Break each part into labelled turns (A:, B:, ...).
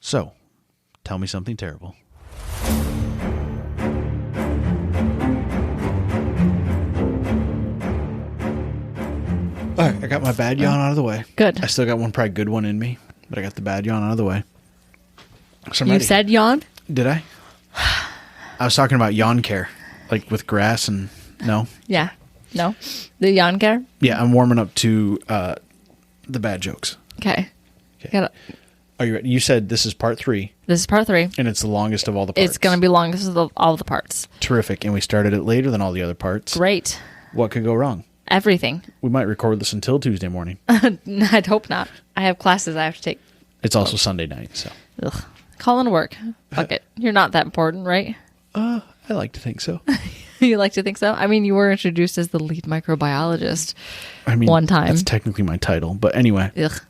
A: So, tell me something terrible. All right, I got my bad yawn out of the way.
B: Good.
A: I still got one probably good one in me, but I got the bad yawn out of the way. So I'm
B: You
A: ready.
B: said yawn?
A: Did I? I was talking about yawn care, like with grass and no.
B: Yeah. No? The yawn care?
A: Yeah, I'm warming up to the bad jokes.
B: Okay.
A: Okay. Are you ready? You said this is part 3.
B: This is part 3.
A: And it's the longest of all the parts.
B: It's going to be longest of all the parts.
A: Terrific. And we started it later than all the other parts.
B: Great.
A: What could go wrong?
B: Everything.
A: We might record this until Tuesday morning.
B: I'd hope not. I have classes I have to take.
A: It's also Sunday night, so.
B: Ugh. Call in work. Fuck it. You're not that important, right?
A: I like to think so.
B: You like to think so? I mean, you were introduced as the lead microbiologist
A: I mean,
B: one time.
A: That's technically my title. But anyway.
B: Ugh.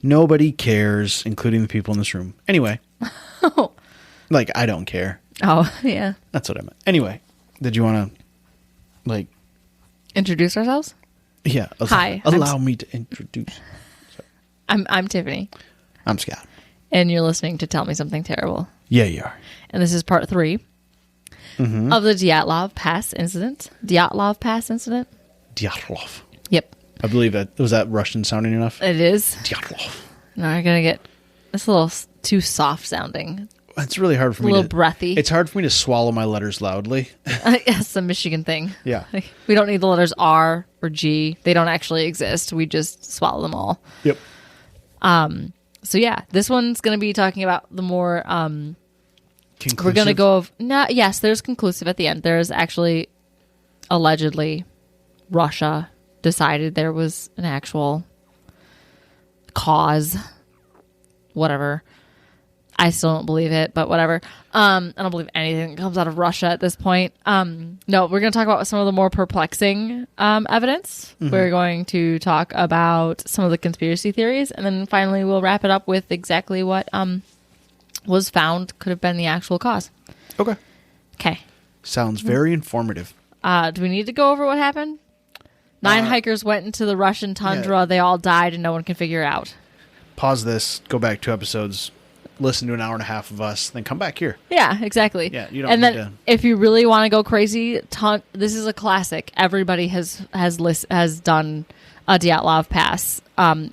A: Nobody cares, including the people in this room. Anyway. Like, I don't care.
B: Oh, yeah.
A: That's what I meant. Anyway. Did you want to, like...
B: Introduce ourselves?
A: Yeah.
B: Hi.
A: Allow me to introduce. Sorry.
B: I'm Tiffany.
A: I'm Scott.
B: And you're listening to Tell Me Something Terrible.
A: Yeah, you are.
B: And this is part 3 of the Dyatlov Pass Incident. Dyatlov Pass Incident?
A: Dyatlov.
B: Yep.
A: I believe that. Was that Russian sounding enough?
B: It is.
A: Dyatlov.
B: No, you're going to get... It's a little too soft sounding.
A: It's really hard for me
B: A little breathy.
A: It's hard for me to swallow my letters loudly.
B: It's a Michigan thing.
A: Yeah.
B: We don't need the letters R or G. They don't actually exist. We just swallow them all.
A: Yep.
B: So yeah, this one's going to be talking about the more...
A: Conclusive?
B: We're going to go... Yes, there's conclusive at the end. There's actually, allegedly, Russia decided there was an actual cause. Whatever. I still don't believe it, but whatever. I don't believe anything that comes out of Russia at this point. No, we're going to talk about some of the more perplexing evidence. Mm-hmm. We're going to talk about some of the conspiracy theories, and then finally we'll wrap it up with exactly what was found could have been the actual cause.
A: Okay.
B: Okay.
A: Sounds very informative.
B: Do we need to go over what happened? 9 hikers went into the Russian tundra. Yeah. They all died, and no one can figure it out.
A: Pause this. Go back 2 episodes. Listen to an hour and a half of us, then come back here.
B: Yeah, exactly.
A: Yeah, you don't
B: and
A: need
B: then
A: to...
B: if you really want to go crazy, this is a classic. Everybody has done a Dyatlov Pass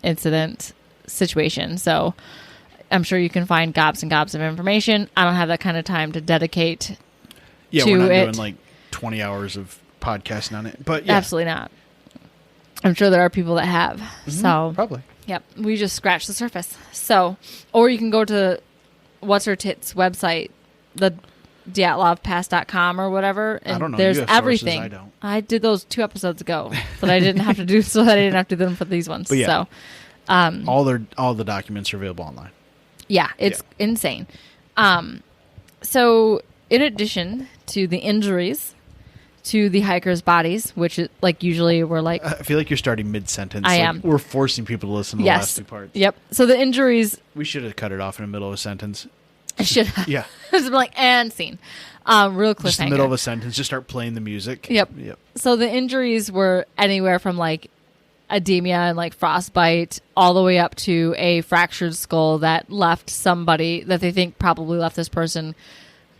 B: incident situation. So I'm sure you can find gobs and gobs of information. I don't have that kind of time to dedicate to it.
A: We're not doing like 20 hours of podcasting on it. But yeah.
B: Absolutely not. I'm sure there are people that have.
A: Mm-hmm,
B: so
A: probably.
B: Yep, we just scratched the surface. So, or you can go to what's her tits website, the dyatlovpass.com or whatever, and
A: I don't know.
B: there's
A: You have
B: everything.
A: sources, I don't.
B: I did those 2 episodes ago, but I didn't have to do so that I didn't have to do them for these ones.
A: But yeah,
B: so,
A: all the documents are available online.
B: Yeah, it's insane. So in addition to the injuries to the hikers' bodies, which is like usually we're like...
A: I feel like you're starting mid-sentence.
B: I am.
A: We're forcing people to listen to the last 2 parts.
B: Yep. So the injuries...
A: We should have cut it off in the middle of a sentence.
B: I should have.
A: Yeah.
B: Just been like, and scene. Real cliffhanger.
A: Just in the middle of a sentence, just start playing the music.
B: Yep. So the injuries were anywhere from like edema and like frostbite all the way up to a fractured skull that left somebody that they think probably left this person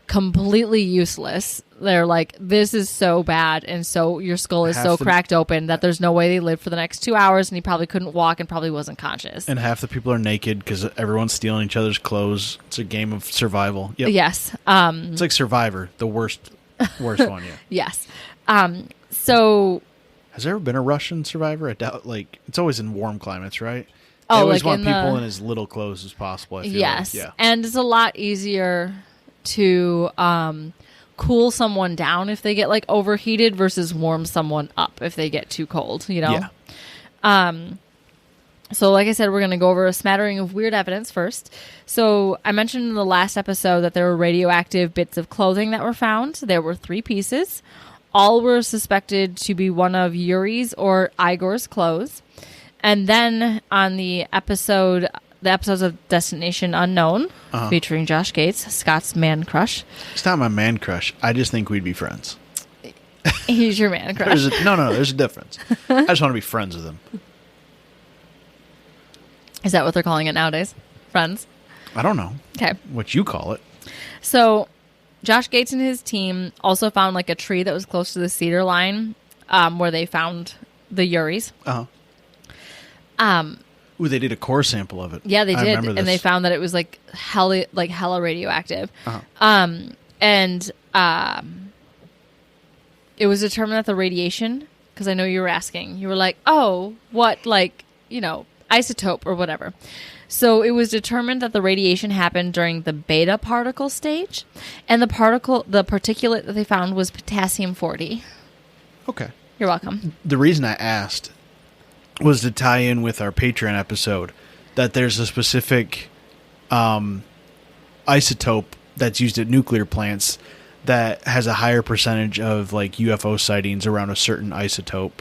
B: completely useless. They're like, this is so bad, and so your skull is so cracked open that there's no way they lived for the next 2 hours, and he probably couldn't walk and probably wasn't conscious.
A: And half the people are naked because everyone's stealing each other's clothes. It's a game of survival. Yep.
B: Yes.
A: It's like Survivor, the worst one. Yeah.
B: Yes. So
A: has there ever been a Russian Survivor? I doubt. Like, it's always in warm climates, right?
B: Oh,
A: they always
B: like
A: want people in as little clothes as possible. I feel
B: yes.
A: Like. Yeah.
B: And it's a lot easier to cool someone down if they get like overheated versus warm someone up if they get too cold, you know?
A: Yeah.
B: So like I said, we're going to go over a smattering of weird evidence first. So I mentioned in the last episode that there were radioactive bits of clothing that were found. There were 3 pieces. All were suspected to be one of Yuri's or Igor's clothes. And then on the episodes of Destination Unknown, featuring Josh Gates, Scott's man crush.
A: It's not my man crush. I just think we'd be friends.
B: He's your man crush.
A: No, there's a difference. I just want to be friends with him.
B: Is that what they're calling it nowadays? Friends?
A: I don't know.
B: Okay.
A: What you call it.
B: So Josh Gates and his team also found like a tree that was close to the cedar line where they found the Uris.
A: Ooh, they did a core sample of it.
B: Yeah, they did.
A: And
B: they found that it was like hella radioactive. And it was determined that the radiation, because I know you were asking, you were like, oh, what, like, you know, isotope or whatever. So it was determined that the radiation happened during the beta particle stage, and the particulate that they found was potassium-40.
A: Okay.
B: You're welcome.
A: The reason I asked was to tie in with our Patreon episode that there's a specific isotope that's used at nuclear plants that has a higher percentage of like UFO sightings around a certain isotope.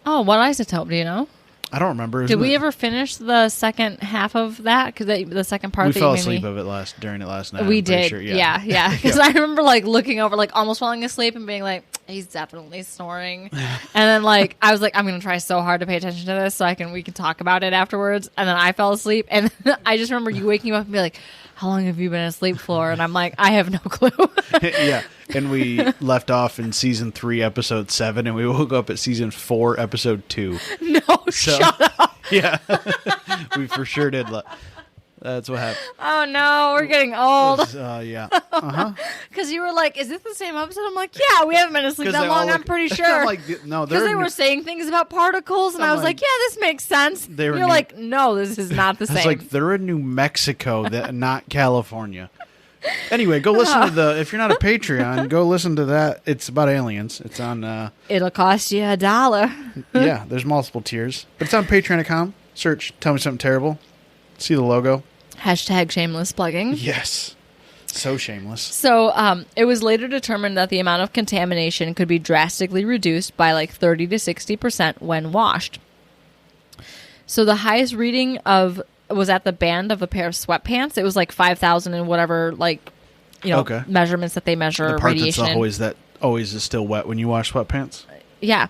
B: Oh, what isotope? Do you know?
A: I don't remember.
B: Did we ever finish the second half of that? Because the second part
A: we
B: that
A: fell
B: you made
A: asleep
B: me...
A: of it during it last night.
B: We did. Sure, yeah. Because I remember like looking over, like almost falling asleep and being like, he's definitely snoring. And then like I was like, I'm gonna try so hard to pay attention to this so we can talk about it afterwards. And then I fell asleep, and I just remember you waking up and be like, how long have you been asleep for? And I'm like, I have no clue.
A: Yeah. And we left off in season 3, episode 7, and we woke up at season 4, episode 2.
B: No, shut up.
A: Yeah. We for sure did. That's what happened.
B: Oh, no. We're getting old.
A: Yeah.
B: Because you were like, is this the same episode? I'm like, yeah, we haven't been asleep that long, I'm pretty sure.
A: No,
B: because they were saying things about particles, and I was like, yeah, this makes sense. You're like, no, this is not the same.
A: It's like, they're in New Mexico, not California. Anyway, go listen to if you're not a Patreon, go listen to that. It's about aliens. It's on...
B: It'll cost you $1.
A: Yeah, there's multiple tiers. But it's on patreon.com. Search Tell Me Something Terrible. See the logo.
B: Hashtag shameless plugging.
A: Yes. So shameless.
B: So it was later determined that the amount of contamination could be drastically reduced by like 30 to 60% when washed. So the highest reading was at the band of a pair of sweatpants. It was like 5,000 and whatever, like, you know, measurements that they measure
A: the part
B: radiation.
A: That always is still wet when you wash sweatpants.
B: Yeah.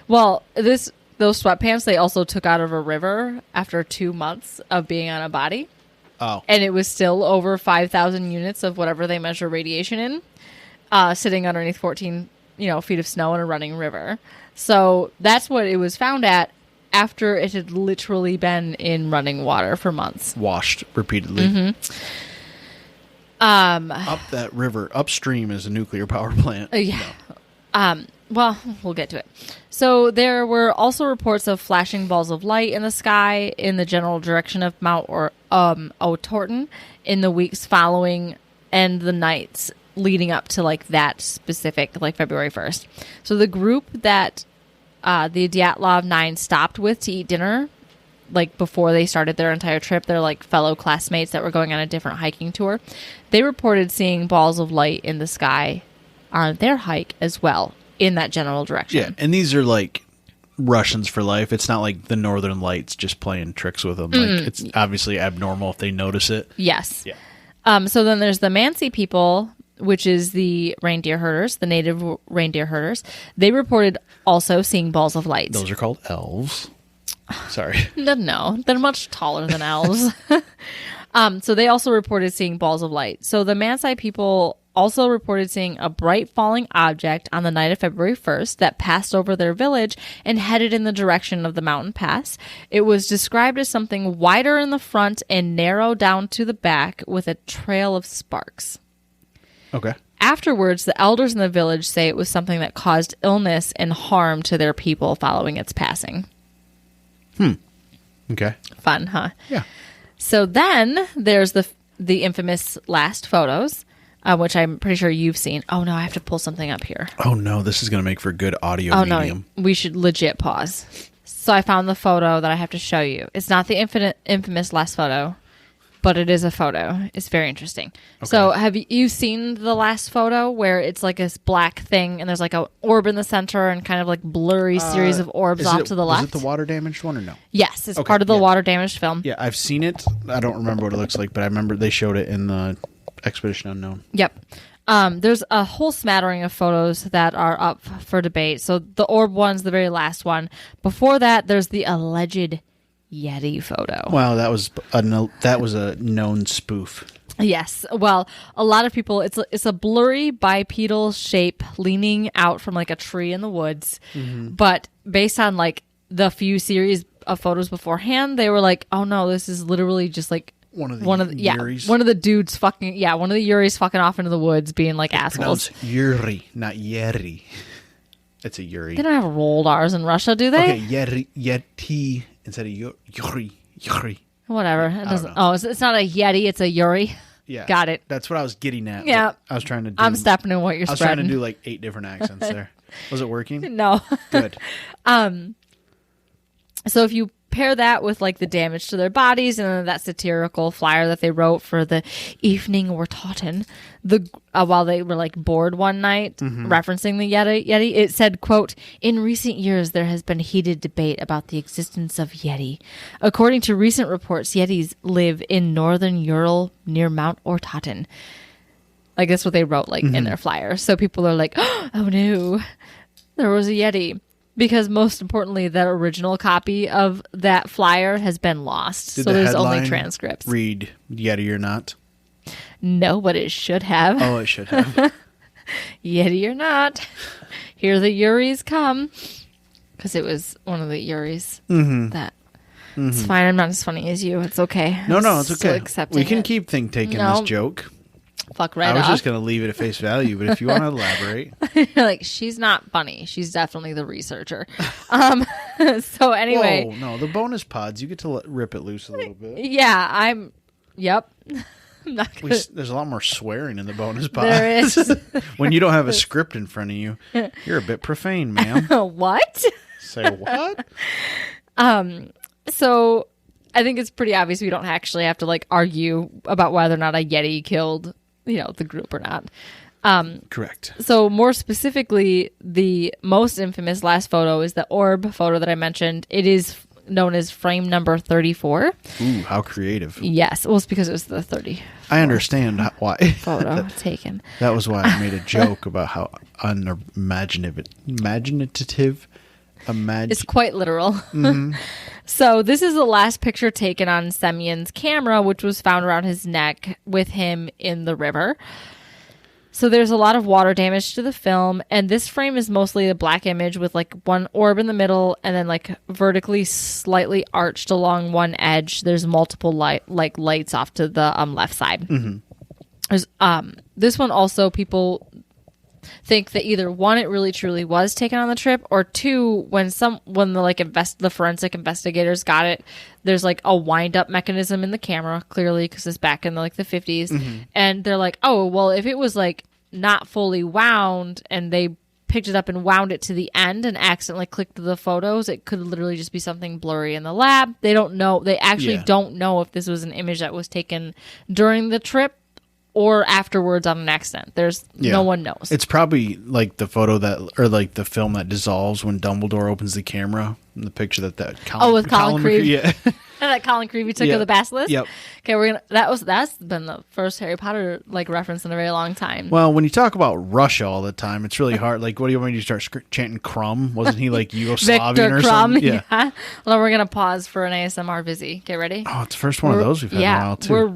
B: Well, those sweatpants they also took out of a river after 2 months of being on a body.
A: Oh.
B: And it was still over 5,000 units of whatever they measure radiation in, sitting underneath 14, feet of snow in a running river. So that's what it was found at after it had literally been in running water for months.
A: Washed repeatedly.
B: Mm-hmm.
A: Up that river, upstream is a nuclear power plant.
B: Yeah. No. Well, we'll get to it. So there were also reports of flashing balls of light in the sky in the general direction of Mount O'Torton in the weeks following and the nights leading up to like that specific, like February 1st. So the group that the Dyatlov 9 stopped with to eat dinner, like before they started their entire trip, they're like fellow classmates that were going on a different hiking tour. They reported seeing balls of light in the sky on their hike as well in that general direction.
A: Yeah, and these are like Russians for life. It's not like the Northern Lights just playing tricks with them. Like it's obviously abnormal if they notice it.
B: Yes.
A: Yeah.
B: So then there's the Mansi people, which is the reindeer herders, the native reindeer herders. They reported also seeing balls of light.
A: Those are called elves. Sorry.
B: No, they're much taller than elves. So they also reported seeing balls of light. So the Mansi people also reported seeing a bright falling object on the night of February 1st that passed over their village and headed in the direction of the mountain pass. It was described as something wider in the front and narrow down to the back with a trail of sparks.
A: Okay.
B: Afterwards, the elders in the village say it was something that caused illness and harm to their people following its passing.
A: Okay.
B: Fun, huh?
A: Yeah.
B: So then there's the infamous last photos, which I'm pretty sure you've seen. Oh, no, I have to pull something up here.
A: Oh, no, this is going to make for good audio medium.
B: No, we should legit pause. So I found the photo that I have to show you. It's not the infamous last photo, but it is a photo. It's very interesting. Okay. So have you seen the last photo where it's like this black thing and there's like an orb in the center and kind of like blurry series of orbs off to the left?
A: Is it the water damaged one or no?
B: Yes, it's part of the water damaged film.
A: Yeah, I've seen it. I don't remember what it looks like, but I remember they showed it in the Expedition Unknown.
B: Yep. There's a whole smattering of photos that are up for debate. So the orb one's the very last one. Before that, there's the alleged Yeti photo.
A: Wow, that was a known spoof.
B: Yes. Well, a lot of people, it's a blurry bipedal shape leaning out from like a tree in the woods. Mm-hmm. But based on like the few series of photos beforehand, they were like, oh no, this is literally just like one of the Yuris. One of the dudes fucking one of the Yuris fucking off into the woods being like assholes.
A: Yuri, not Yeti. It's a Yuri.
B: They don't have rolled R's in Russia, do they?
A: Okay, Yeti instead of Yuri.
B: Whatever. It doesn't. Oh, it's not a Yeti. It's a Yuri.
A: Yeah,
B: got it.
A: That's what I was getting at.
B: Yeah,
A: I was trying to.
B: I'm stepping in what you're spreading.
A: I was trying to do like 8 different accents there. Was it working?
B: No.
A: Good.
B: So if you pair that with like the damage to their bodies and then that satirical flyer that they wrote for the evening were taughten, while they were like bored one night, referencing the Yeti, it said, quote, in recent years there has been heated debate about the existence of Yeti. According to recent reports, Yetis live in northern Ural near Mount Ortotten. Like that's what they wrote like in their flyer. So people are like, oh no, there was a Yeti. Because most importantly, that original copy of that flyer has been lost. So there's only transcripts.
A: Read Yeti or not?
B: No, but it should have.
A: Oh, it should have.
B: Yeti or not. Here the Yuris come. Because it was one of the Yuris that... It's fine. I'm not as funny as you. It's okay.
A: No, it's okay. We can keep taking this joke.
B: Fuck right
A: I was
B: off.
A: just going to leave it at face value, but if you want to elaborate.
B: Like, she's not funny. She's definitely the researcher. So anyway.
A: Whoa, no, the bonus pods, you get to rip it loose a little bit.
B: Yeah, yep.
A: There's a lot more swearing in the bonus pods.
B: There is.
A: When you don't have a script in front of you, you're a bit profane, ma'am.
B: What?
A: Say what?
B: So I think it's pretty obvious we don't actually have to like argue about whether or not a Yeti killed the group or not.
A: Correct.
B: So more specifically, the most infamous last photo is the orb photo that I mentioned. It is known as frame number 34.
A: Ooh, how creative.
B: Yes. Well, it's because it was the 30.
A: I understand why.
B: Photo taken.
A: That was why I made a joke about how imaginative.
B: It's quite literal. Mm-hmm. So this is the last picture taken on Semyon's camera, which was found around his neck with him in the river. So there's a lot of water damage to the film, and this frame is mostly a black image with like one orb in the middle and then like vertically slightly arched along one edge. There's multiple lights off to the left side. Mm-hmm. There's, this one also, people think that either one, it really truly was taken on the trip, or two, when the forensic investigators got it, there's like a wind up mechanism in the camera, clearly because it's back in the 50s, and they're like, oh well, if it was like not fully wound and they picked it up and wound it to the end and accidentally clicked the photos, it could literally just be something blurry in the lab. They don't know. They actually don't know if this was an image that was taken during the trip or afterwards on an accident. No one knows.
A: It's probably like the photo or like the film that dissolves when Dumbledore opens the camera in the picture with
B: Colin Creevy.
A: Yeah.
B: That Colin Creevy took of the basilisk.
A: Yep.
B: Okay, that's been the first Harry Potter reference in a very long time.
A: Well, when you talk about Russia all the time, it's really hard. Like, what do you want me to start chanting Crumb? Wasn't he like Yugoslavian
B: Victor
A: or
B: Crumb,
A: something? Yeah.
B: Well, we're gonna pause for an ASMR busy. Get ready.
A: Oh, it's the first one of those we've had in a while too.
B: We're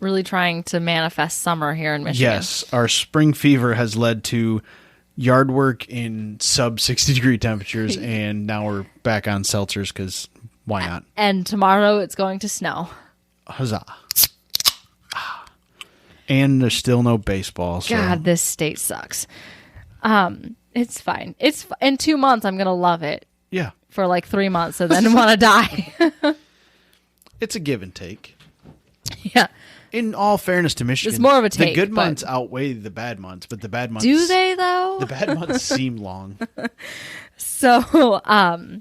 B: really trying to manifest summer here in Michigan.
A: Yes, our spring fever has led to yard work in sub 60-degree temperatures, and now we're back on seltzers because why not?
B: And tomorrow it's going to snow.
A: Huzzah. And there's still no baseball. So.
B: God, this state sucks. It's fine. It's in 2 months I'm going to love it.
A: Yeah.
B: For 3 months and then want to die.
A: It's a give and take.
B: Yeah.
A: In all fairness to Michigan,
B: it's more of a take.
A: The good months outweigh the bad months, but the bad months...
B: Do they, though?
A: The bad months seem long.
B: So,
A: I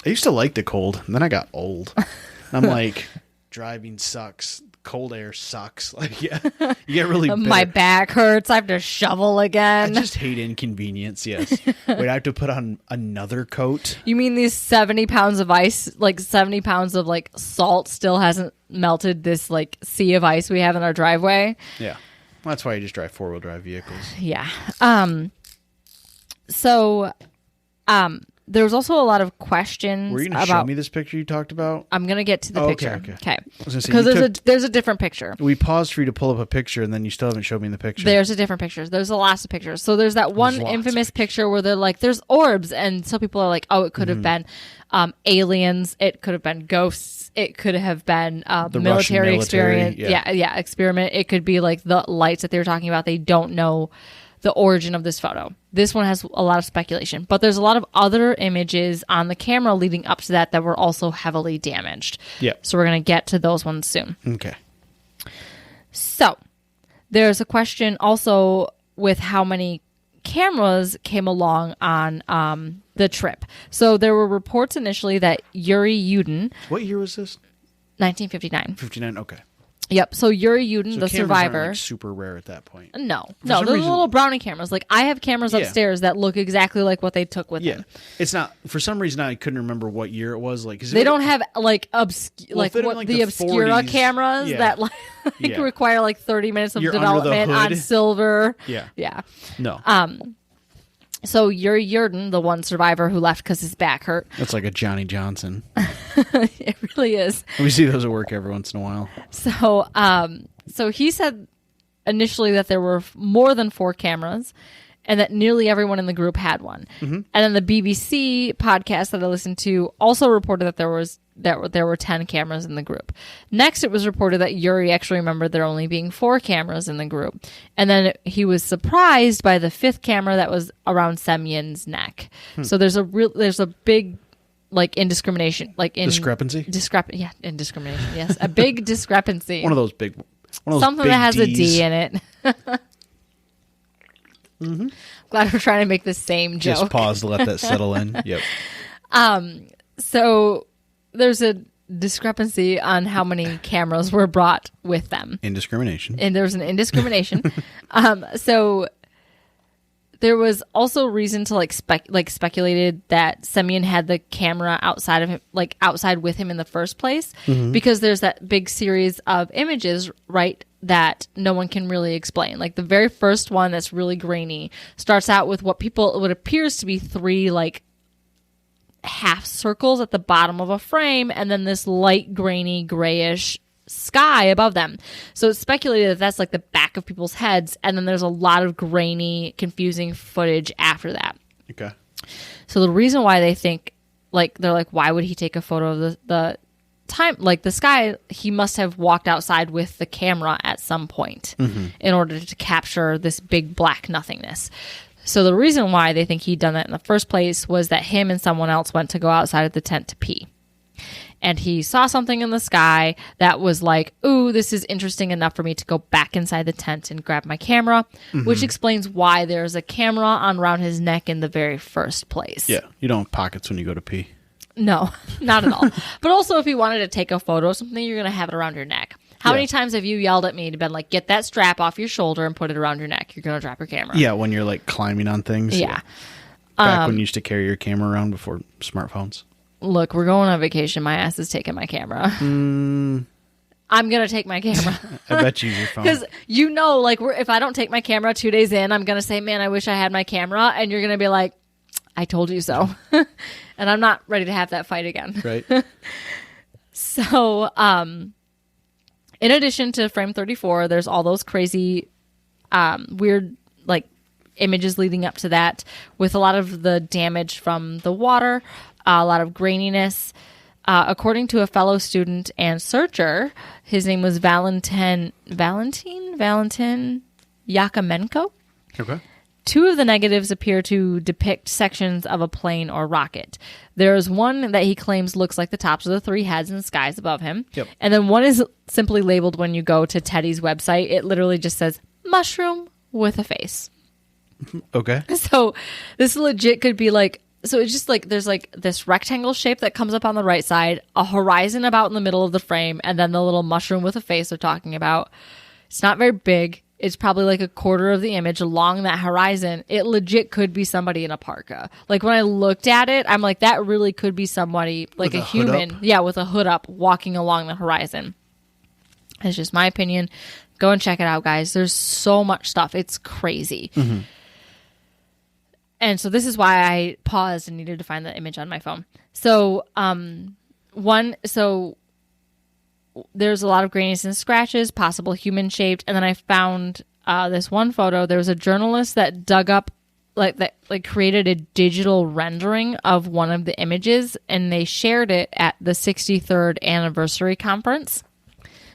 A: used to like the cold, and then I got old. I'm like, driving sucks. Cold air sucks. You get really bitter.
B: My back hurts. I have to shovel again.
A: I just hate inconvenience, yes. Wait, I have to put on another coat?
B: You mean these 70 pounds of ice, 70 pounds of salt still hasn't melted this sea of ice we have in our driveway?
A: Yeah. Well, that's why you just drive four-wheel drive vehicles.
B: Yeah. So, There was also a lot of questions
A: Were you going to show me this picture you talked about?
B: I'm going to get to the picture. Okay.
A: Because
B: there's a different picture.
A: We paused for you to pull up a picture, and then you still haven't showed me the picture.
B: There's a different picture. There's lots of pictures. So there's that one infamous picture where they're like, there's orbs, and some people are like, oh, it could have been aliens. It could have been ghosts. It could have been the military experiment. Yeah, experiment. It could be like the lights that they were talking about. They don't know the origin of this photo. This one has a lot of speculation, but there's a lot of other images on the camera leading up to that were also heavily damaged.
A: Yeah.
B: So we're going to get to those ones soon.
A: Okay.
B: So there's a question also with how many cameras came along on the trip. So there were reports initially that Yuri Yudin.
A: What year was this?
B: 1959.
A: 59. Okay.
B: Yep. So Yuri Yudin, the survivor,
A: aren't, like, super rare at that point.
B: No, those little brownie cameras. Like I have cameras upstairs that look exactly like what they took with them.
A: It's not for some reason I couldn't remember what year it was. Like
B: they don't have like the Obscura 40s, cameras that like require like 30 minutes of development on silver. Yeah.
A: No.
B: So Yuri Yudin, the one survivor who left because his back hurt.
A: That's like a Johnny Johnson.
B: It really is.
A: We see those at work every once in a while.
B: So he said initially that there were more than 4 cameras and that nearly everyone in the group had one. Mm-hmm. And then the BBC podcast that I listened to also reported that there were 10 cameras in the group. Next, it was reported that Yuri actually remembered there only being 4 cameras in the group. And then he was surprised by the 5th camera that was around Semyon's neck. So there's a big indiscrimination,
A: discrepancy?
B: Indiscrimination, yes. A big discrepancy.
A: Something
B: that has
A: Ds.
B: a D in it.
A: Mm-hmm.
B: Glad we're trying to make the same joke.
A: Just pause to let that settle in. Yep.
B: So there's a discrepancy on how many cameras were brought with them.
A: Indiscrimination.
B: And there's an indiscrimination. So there was also reason to speculated that Semyon had the camera outside of him, outside with him in the first place, because there's that big series of images, right, that no one can really explain. Like the very first one that's really grainy starts out with what appears to be 3 half circles at the bottom of a frame, and then this light grainy grayish sky above them. So it's speculated that that's like the back of people's heads, and then there's a lot of grainy, confusing footage after that.
A: Okay.
B: So the reason why they think they're like, why would he take a photo of the time, the sky? He must have walked outside with the camera at some point in order to capture this big black nothingness. So the reason why they think he'd done that in the first place was that him and someone else went to go outside of the tent to pee. And he saw something in the sky that was like, ooh, this is interesting enough for me to go back inside the tent and grab my camera, which explains why there's a camera around his neck in the very first place.
A: Yeah, you don't have pockets when you go to pee.
B: No, not at all. But also, if you wanted to take a photo of something, you're going to have it around your neck. How many times have you yelled at me and been like, get that strap off your shoulder and put it around your neck? You're going to drop your camera.
A: Yeah, when you're climbing on things.
B: Yeah.
A: Back when you used to carry your camera around before smartphones.
B: Look, we're going on vacation. My ass is taking my camera. I'm going to take my camera.
A: I bet you use your phone.
B: Because if I don't take my camera 2 days in, I'm going to say, man, I wish I had my camera. And you're going to be like, I told you so. And I'm not ready to have that fight again.
A: Right.
B: So, in addition to frame 34, there's all those crazy, weird, images leading up to that with a lot of the damage from the water, a lot of graininess. According to a fellow student and searcher, his name was Valentin Yakamenko.
A: Okay.
B: 2 of the negatives appear to depict sections of a plane or rocket. There's one that he claims looks like the tops of the 3 heads in the skies above him.
A: Yep.
B: And then one is simply labeled when you go to Teddy's website. It literally just says, mushroom with a face.
A: Okay.
B: So this legit could be so it's just there's this rectangle shape that comes up on the right side, a horizon about in the middle of the frame, and then the little mushroom with a face they're talking about. It's not very big. It's probably a quarter of the image along that horizon. It legit could be somebody in a parka. When I looked at it, I'm like, that really could be somebody, like a human. Yeah, with a hood up, walking along the horizon. It's just my opinion. Go and check it out, guys. There's so much stuff. It's crazy. And so this is why I paused and needed to find the image on my phone. So, there's a lot of graininess and scratches, possible human shaped. And then I found this one photo. There was a journalist that dug up, created a digital rendering of one of the images, and they shared it at the 63rd anniversary conference.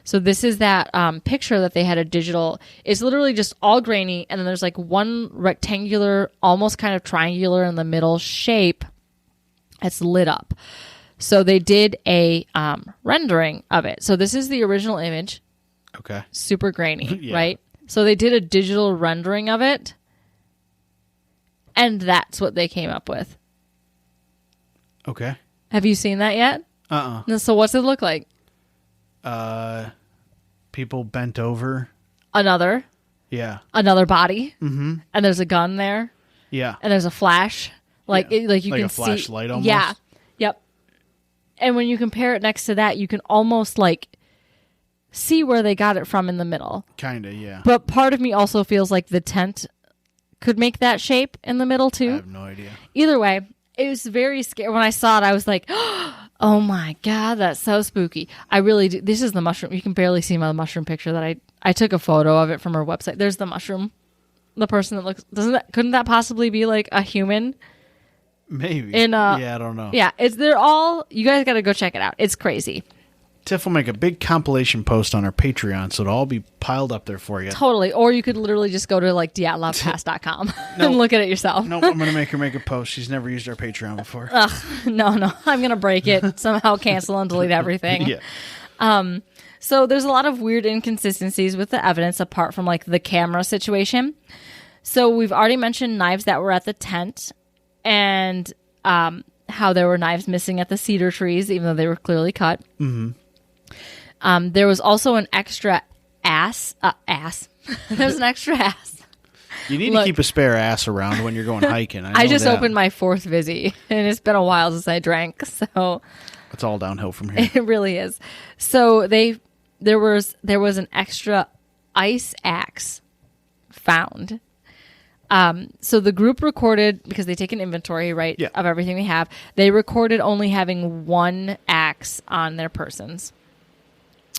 B: So this is that picture that they had a digital. It's literally just all grainy, and then there's like one rectangular, almost kind of triangular in the middle shape that's lit up. So they did a rendering of it. So this is the original image.
A: Okay.
B: Super grainy,
A: Yeah.
B: right? So they did a digital rendering of it, and that's what they came up with.
A: Okay.
B: Have you seen that yet? So what's it look like?
A: People bent over.
B: Another body. Mm-hmm. And there's a gun there.
A: Yeah.
B: And there's a flash. You can see
A: a flashlight almost.
B: Yeah. Yep. And when you compare it next to that, you can almost see where they got it from in the middle.
A: Kinda, yeah.
B: But part of me also feels like the tent could make that shape in the middle too.
A: I have no idea.
B: Either way, it was very scary. When I saw it, I was like, oh my God, that's so spooky. I really do. This is the mushroom. You can barely see my mushroom picture that I took a photo of it from her website. There's the mushroom. The person that looks, couldn't that possibly be like a human?
A: Maybe. Yeah, I don't know.
B: Yeah, you guys got to go check it out. It's crazy.
A: Tiff will make a big compilation post on our Patreon, so it'll all be piled up there for you.
B: Totally. Or you could literally just go to dyatlovpass.com and look at it yourself.
A: Nope, I'm going to make her make a post. She's never used our Patreon before.
B: No. I'm going to break it, somehow cancel and delete everything.
A: Yeah.
B: So there's a lot of weird inconsistencies with the evidence apart from the camera situation. So we've already mentioned knives that were at the tent and how there were knives missing at the cedar trees, even though they were clearly cut. Mm-hmm. There was also an extra ass. There was an extra ass.
A: You need to keep a spare ass around when you're going hiking.
B: I just opened my 4th Vizzy, and it's been a while since I drank, so
A: it's all downhill from here.
B: It really is. So there was an extra ice axe found. So the group recorded, because they take an inventory, right, of everything they have. They recorded only having one axe on their persons.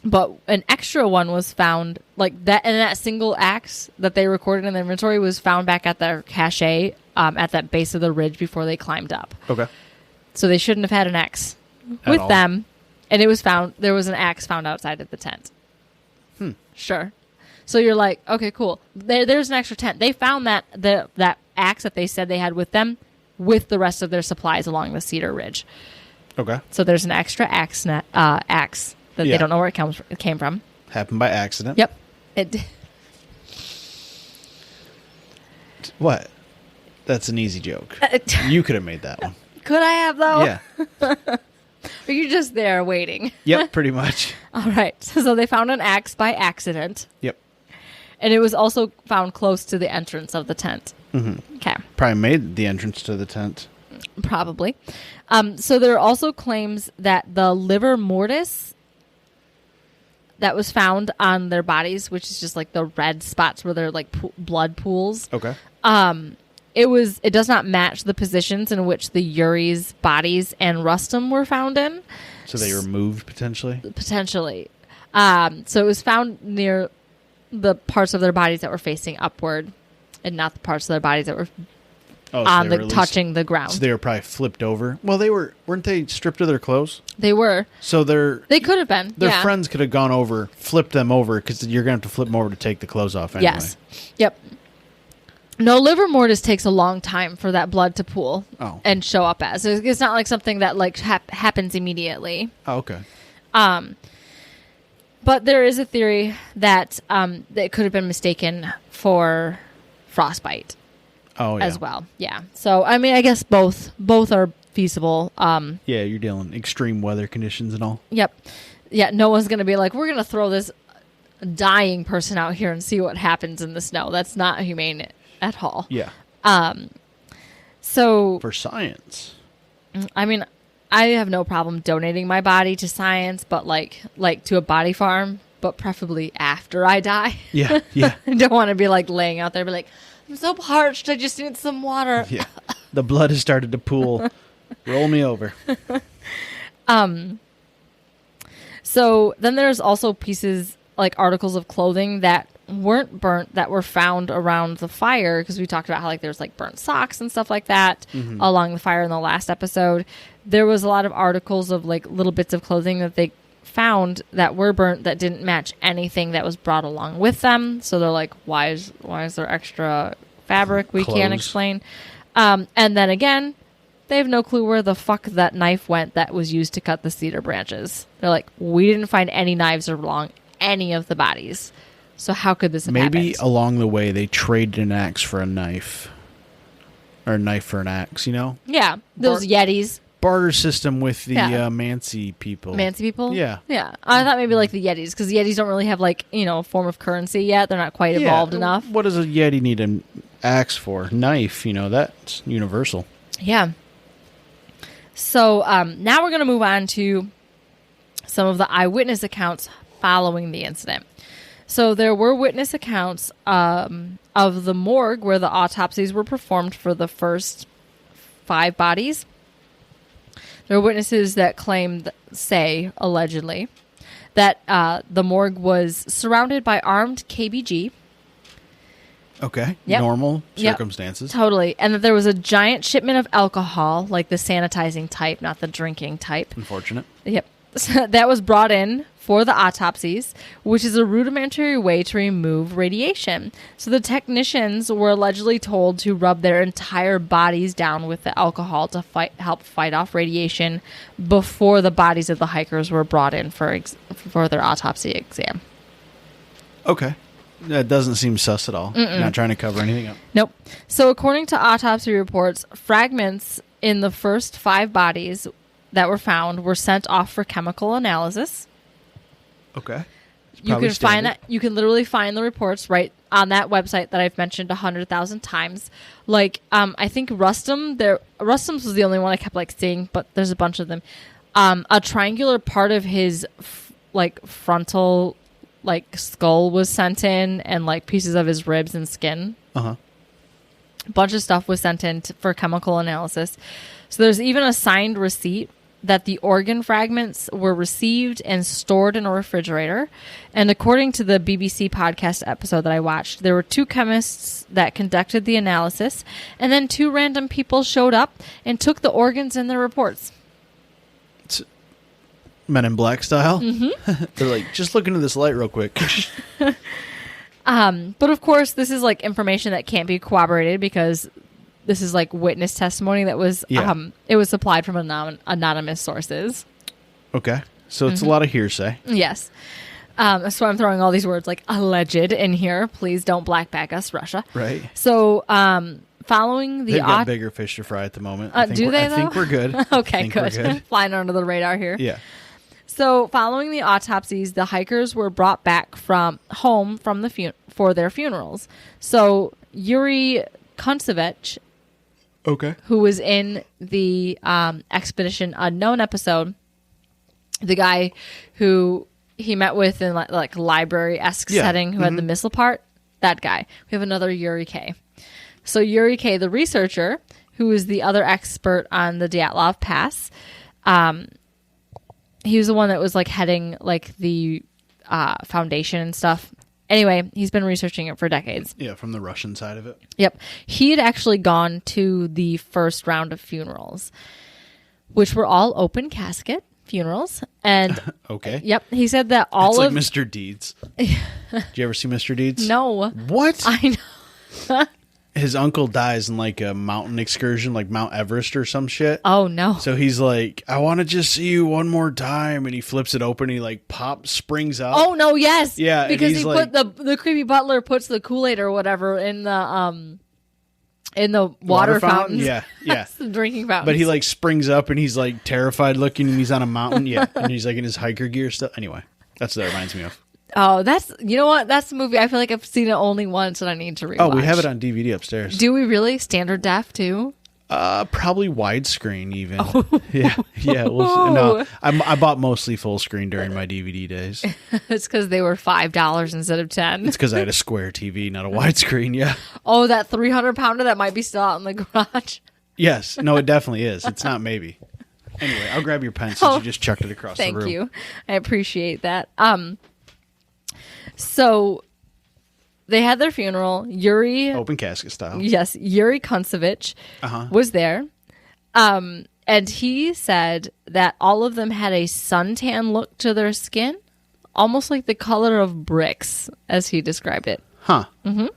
B: But an extra one was found, and that single axe that they recorded in the inventory was found back at their cache at that base of the ridge before they climbed up.
A: Okay.
B: So they shouldn't have had an axe with them. And it was found, there was an axe found outside of the tent. Sure. So you're like, okay, cool. There's an extra tent. They found that axe that they said they had with them with the rest of their supplies along the cedar ridge.
A: Okay.
B: So there's an extra axe that they don't know where it came from.
A: Happened by accident.
B: Yep. It did.
A: What? That's an easy joke. You could have made that one.
B: Could I have, though?
A: Yeah.
B: Or you're just there waiting?
A: Yep, pretty much.
B: All right. So they found an axe by accident.
A: Yep.
B: And it was also found close to the entrance of the tent.
A: Mm-hmm.
B: Okay.
A: Probably made the entrance to the tent.
B: Probably. So there are also claims that the livor mortis that was found on their bodies, which is just the red spots where they're blood pools.
A: Okay.
B: It does not match the positions in which the Yuri's bodies and Rustum were found in.
A: So they were moved potentially?
B: Potentially. So it was found near the parts of their bodies that were facing upward and not the parts of their bodies that were touching the ground.
A: So they were probably flipped over. Well, weren't they stripped of their clothes?
B: They were.
A: So
B: they could have been.
A: Their friends could have gone over, flipped them over, because you're going to have to flip them over to take the clothes off anyway.
B: Yes. Yep. No, livor mortis takes a long time for that blood to pool and show up as. It's not like something that happens immediately.
A: Oh, okay.
B: But there is a theory that it could have been mistaken for frostbite.
A: Oh, yeah.
B: As well. Yeah. So, I mean, I guess both are feasible.
A: Yeah, you're dealing extreme weather conditions and all.
B: Yep. Yeah, no one's going to be like, we're going to throw this dying person out here and see what happens in the snow. That's not humane at all.
A: Yeah.
B: So
A: for science,
B: I mean, I have no problem donating my body to science, but like to a body farm, but preferably after I die.
A: Yeah.
B: I don't want to be laying out there, be like, I'm so parched. I just need some water.
A: Yeah. The blood has started to pool. Roll me over.
B: So then there's also pieces, like articles of clothing that weren't burnt that were found around the fire, because we talked about how like there's like burnt socks and stuff like that along the fire in the last episode. There was a lot of articles of like little bits of clothing that they found that were burnt that didn't match anything that was brought along with them. So they're like, why is there extra fabric? We can't explain. And then again, they have no clue where the fuck that knife went that was used to cut the cedar branches. They're like, we didn't find any knives along any of the bodies. So how could this have
A: Maybe
B: happened?
A: along the way they traded an axe for a knife. Or a knife for an axe, you know?
B: Yeah, those Yetis.
A: Barter system with the Mansi people.
B: Mansi people?
A: Yeah.
B: Yeah. I thought maybe like the Yetis, because the Yetis don't really have like, a form of currency yet. They're not quite evolved enough.
A: What does a Yeti need an axe for? Knife, that's universal.
B: Yeah. So now we're going to move on to some of the eyewitness accounts following the incident. So there were witness accounts of the morgue where the autopsies were performed for the first 5 bodies. There are witnesses that allegedly, that the morgue was surrounded by armed KBG.
A: Okay.
B: Yep.
A: Normal
B: Yep.
A: circumstances.
B: Totally. And that there was a giant shipment of alcohol, like the sanitizing type, not the drinking type.
A: Unfortunate.
B: Yep. So that was brought in for the autopsies, which is a rudimentary way to remove radiation. So the technicians were allegedly told to rub their entire bodies down with the alcohol to help fight off radiation before the bodies of the hikers were brought in for their autopsy exam.
A: Okay. That doesn't seem sus at all. Not trying to cover anything up.
B: Nope. So according to autopsy reports, fragments in the first 5 bodies that were found were sent off for chemical analysis.
A: Okay.
B: You can find that. You can literally find the reports right on that website that I've mentioned 100,000 times. Like, I think Rustum's was the only one I kept like seeing, but there's a bunch of them. A triangular part of his frontal skull was sent in, and like pieces of his ribs and skin. A bunch of stuff was sent in for chemical analysis. So there's even a signed receipt that the organ fragments were received and stored in a refrigerator. And according to the BBC podcast episode that I watched, there were 2 chemists that conducted the analysis, and then 2 random people showed up and took the organs in their reports.
A: It's Men in Black style. They're like, just look into this light real quick.
B: But of course, this is like information that can't be corroborated, because this is like witness testimony that was it was supplied from anonymous sources.
A: Okay. So it's a lot of hearsay.
B: Yes. That's why I'm throwing all these words like alleged in here. Please don't black bag us, Russia.
A: Right.
B: So following the...
A: They've got bigger fish to fry at the moment. I think we're good.
B: Okay, good. Flying under the radar here.
A: Yeah.
B: So following the autopsies, the hikers were brought back from home from for their funerals. So Yuri Kuntsevich, who was in the Expedition Unknown episode, the guy who he met with in like library-esque setting, who had the missile part, that guy. We have another Yuri K. So Yuri K, the researcher, who is the other expert on the Dyatlov Pass, he was the one that was like heading like the foundation and stuff. Anyway, he's been researching it for decades.
A: Yeah, from the Russian side of it.
B: Yep. He had actually gone to the first round of funerals, which were all open casket funerals. And
A: okay.
B: Yep. He said that all
A: it's like Mr. Deeds. Did you ever see Mr. Deeds?
B: No.
A: What?
B: I know.
A: His uncle dies in like a mountain excursion, like Mount Everest or some shit.
B: Oh, no.
A: So he's like, I want to just see you one more time. And he flips it open. And he like springs up.
B: Oh, no. Yes.
A: Yeah.
B: Because he put the creepy butler puts the Kool-Aid or whatever in the water fountains.
A: Yeah. Yeah.
B: The drinking fountains.
A: But he like springs up and he's like terrified looking and he's on a mountain. Yeah. And he's like in his hiker gear stuff. Anyway, that's what that reminds me of.
B: Oh, you know what? That's the movie. I feel like I've seen it only once and I need to rewatch.
A: Oh, we have it on DVD upstairs.
B: Do we really? Standard def too?
A: Probably widescreen even. Yeah. No, I bought mostly full screen during my DVD days.
B: It's because they were $5 instead of $10.
A: It's because I had a square TV, not a widescreen. Yeah.
B: Oh, that 300-pounder that might be still out in the garage.
A: Yes. No, it definitely is. It's not maybe. Anyway, I'll grab your pen since you just chucked it across the room.
B: Thank you. I appreciate that. So they had their funeral. Yuri,
A: open casket style.
B: Yes, Yuri Kuntsevich was there. And he said that all of them had a suntan look to their skin, almost like the color of bricks, as he described it.
A: Huh. Mm-hmm.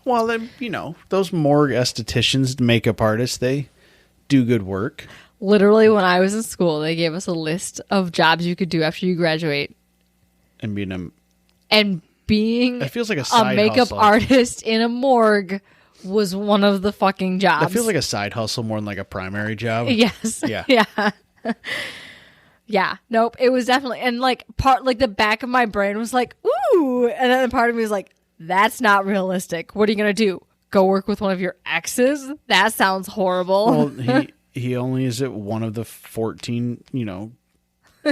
A: Well, then, those morgue estheticians, makeup artists, they do good work.
B: Literally, when I was in school, they gave us a list of jobs you could do after you graduate.
A: And
B: being
A: that feels like a
B: makeup
A: hustle.
B: Artist in a morgue was one of the fucking jobs.
A: That feels like a side hustle more than like a primary job.
B: Yes.
A: Yeah.
B: Yeah. Yeah. Nope. It was definitely, and the back of my brain was like, ooh. And then part of me was like, that's not realistic. What are you going to do? Go work with one of your exes? That sounds horrible.
A: Well, he only is at one of the 14,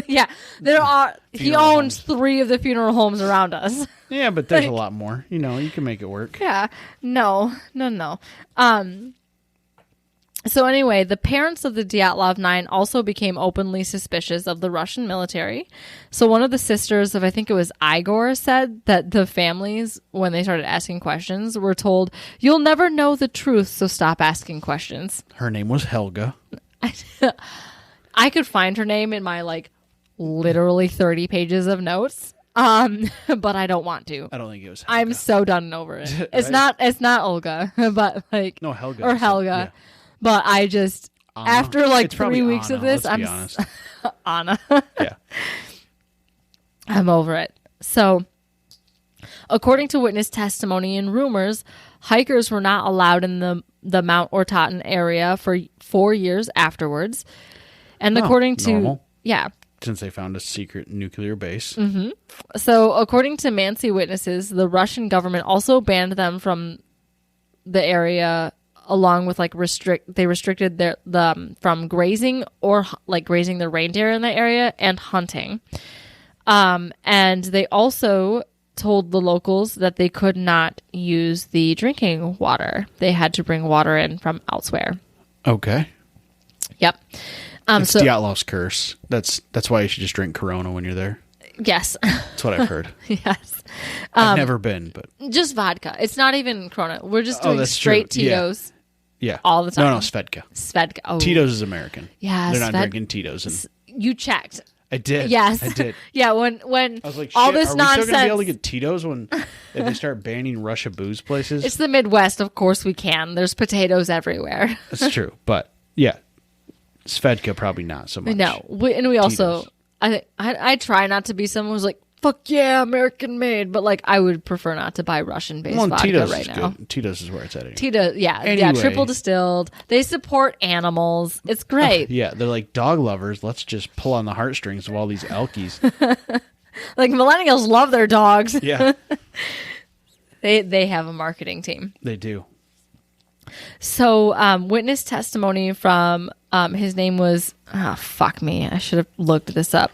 B: Yeah, there are. He owns 3 of the funeral homes around us.
A: Yeah, but there's a lot more. You can make it work.
B: Yeah, no. So anyway, the parents of the Dyatlov 9 also became openly suspicious of the Russian military. So one of the sisters of, I think it was Igor, said that the families, when they started asking questions, were told, "You'll never know the truth, so stop asking questions."
A: Her name was Helga.
B: I could find her name in my literally 30 pages of notes. But I don't want to.
A: I don't think it was Helga.
B: I'm so done and over it. It's
A: Right?
B: It's not Olga, but
A: no, Helga
B: or Helga.
A: Yeah.
B: But I just
A: Anna.
B: after
A: It's
B: 3 weeks
A: Anna,
B: of this,
A: let's be
B: I'm
A: honest.
B: Anna.
A: Yeah.
B: I'm over it. So, according to witness testimony and rumors, hikers were not allowed in the Mount Ortotten area for 4 years afterwards. And according to
A: normal.
B: yeah,
A: Since they found a secret nuclear base.
B: Mm-hmm. So, according to Mansi witnesses, the Russian government also banned them from the area, along with they restricted from grazing or grazing the reindeer in the area and hunting. And they also told the locals that they could not use the drinking water. They had to bring water in from elsewhere.
A: Okay.
B: Yep.
A: It's Dyatlov's curse. That's why you should just drink Corona when you're there.
B: Yes.
A: That's what I've heard.
B: Yes.
A: I've never been, but
B: just vodka. It's not even Corona. We're just doing
A: that's
B: straight
A: true. Yeah.
B: Tito's.
A: Yeah.
B: All the time.
A: No, Svedka.
B: Svedka. Oh.
A: Tito's is American.
B: Yeah,
A: They're not drinking Tito's. And
B: you checked.
A: I did.
B: Yes.
A: I did.
B: Yeah, when
A: I was like,
B: all
A: shit,
B: this
A: are
B: nonsense.
A: we still going to be able to get Tito's if they start banning Russia booze places?
B: It's the Midwest. Of course we can. There's potatoes everywhere.
A: That's true. But, yeah. Svedka, probably not so much.
B: No. We also, I try not to be someone who's like, fuck yeah, American made. But I would prefer not to buy Russian-based vodka
A: Tito's
B: right
A: is
B: now.
A: Good. Tito's is where it's at. Anyway.
B: Tito's, yeah.
A: Anyway.
B: Yeah, triple distilled. They support animals. It's great.
A: Yeah, they're like dog lovers. Let's just pull on the heartstrings of all these Elkies.
B: Millennials love their dogs.
A: Yeah.
B: They have a marketing team.
A: They do.
B: So, witness testimony from, his name was, fuck me, I should have looked this up.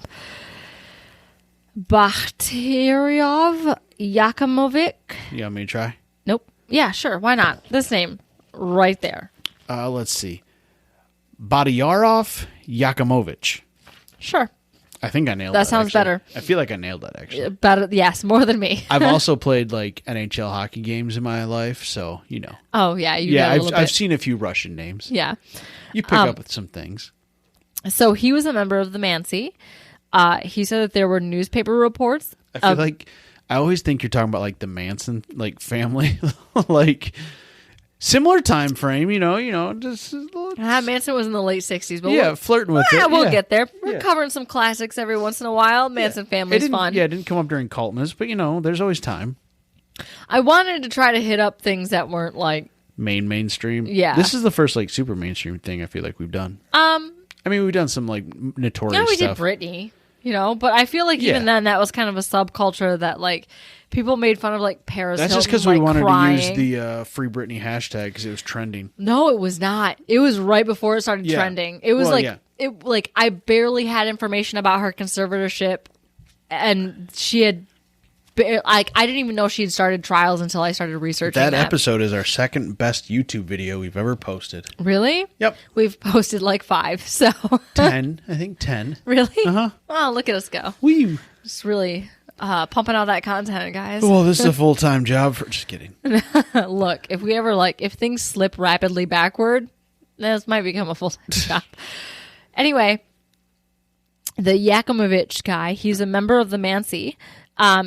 B: Bakteriov Yakimovich.
A: You want me to try?
B: Nope. Yeah, sure. Why not? This name right there.
A: Let's see. Badyarov Yakimovich.
B: Sure.
A: I think I nailed that.
B: That sounds
A: actually.
B: better.
A: I feel like I nailed that, actually.
B: Better, yes, more than me.
A: I've also played NHL hockey games in my life, so
B: Oh yeah,
A: I've seen a few Russian names.
B: Yeah,
A: you pick up with some things.
B: So he was a member of the Mansi. He said that there were newspaper reports.
A: I feel like I always think you're talking about the Manson family, similar time frame. Just
B: Manson was in the late 60s, but
A: flirting with it.
B: We'll get there. We're covering some classics every once in a while. Manson family's fun.
A: Yeah, it didn't come up during Cultness, but there's always time.
B: I wanted to try to hit up things that weren't
A: mainstream.
B: Yeah,
A: this is the first super mainstream thing I feel like we've done. I mean, we've done some notorious stuff.
B: We did Britney. you know. But I feel like even
A: Yeah.
B: then, that was kind of a subculture that like people made fun of, like Paris
A: That's
B: Hilton,
A: just because
B: like,
A: we wanted
B: crying.
A: to use the Free Britney hashtag because it was trending.
B: No, it was not. It was right before it started
A: Yeah.
B: trending. It was
A: Well,
B: like I barely had information about her conservatorship, and she had like I didn't even know she had started trials until I started researching
A: That episode is our second best YouTube video we've ever posted.
B: Really?
A: Yep.
B: We've posted like 5, so
A: 10. I think 10.
B: really?
A: Uh-huh.
B: Oh, look at us go!
A: Wee.
B: Just really pumping out that content, guys.
A: Well, this is a full-time job for... Just kidding.
B: Look, if we ever if things slip rapidly backward, this might become a full-time job. Anyway, the Yakimovich guy, he's a member of the Mansi.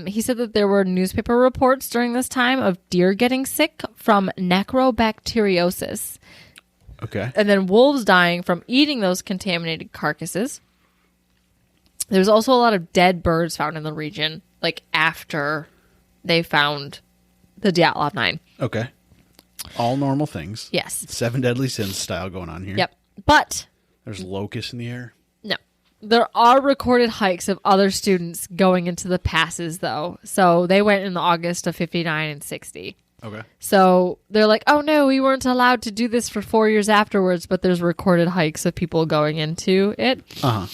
B: He said that there were newspaper reports during this time of deer getting sick from necrobacteriosis.
A: Okay.
B: And then wolves dying from eating those contaminated carcasses. There's also a lot of dead birds found in the region, like after they found the Dyatlov 9.
A: Okay. All normal things.
B: Yes.
A: 7 Deadly Sins style going on here.
B: Yep. But
A: There's locusts in the air.
B: no. There are recorded hikes of other students going into the passes, though. So they went in the August of 59 and 60.
A: Okay.
B: So they're like, oh no, we weren't allowed to do this for 4 years afterwards, but there's recorded hikes of people going into it.
A: Uh-huh.